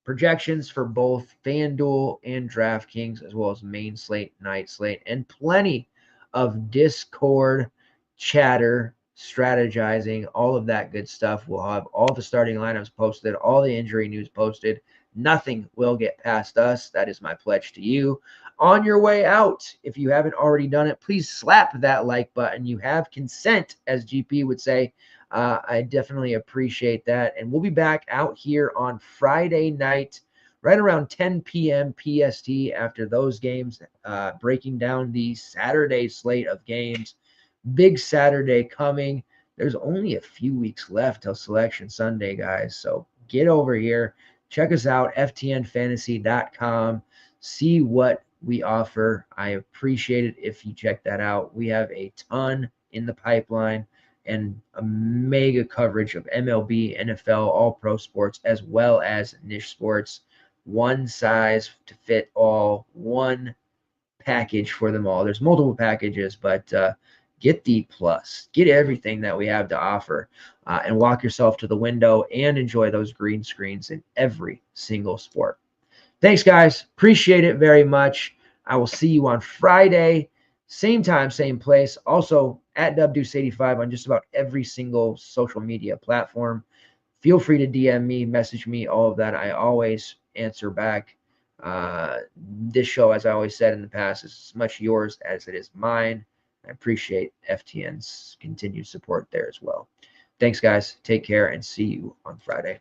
projections for both FanDuel and DraftKings, as well as main slate, night slate, and plenty of Discord chatter, strategizing, all of that good stuff. We'll have all the starting lineups posted, all the injury news posted. Nothing will get past us. That is my pledge to you. On your way out, if you haven't already done it, please slap that like button. You have consent, as GP would say. I definitely appreciate that. And we'll be back out here on Friday night, right around 10 p.m. PST after those games, breaking down the Saturday slate of games. Big Saturday coming. There's only a few weeks left till Selection Sunday, guys. So get over here. Check us out, ftnfantasy.com. See what we offer. I appreciate it if you check that out. We have a ton in the pipeline and a mega coverage of MLB, NFL, all pro sports, as well as niche sports. One size to fit all, one package for them all. There's multiple packages, but get the plus. Get everything that we have to offer and walk yourself to the window and enjoy those green screens in every single sport. Thanks, guys. Appreciate it very much. I will see you on Friday. Same time, same place. Also, at WDeuce85 on just about every single social media platform. Feel free to DM me, message me, all of that. I always answer back. This show, as I always said in the past, is as much yours as it is mine. I appreciate FTN's continued support there as well. Thanks, guys. Take care and see you on Friday.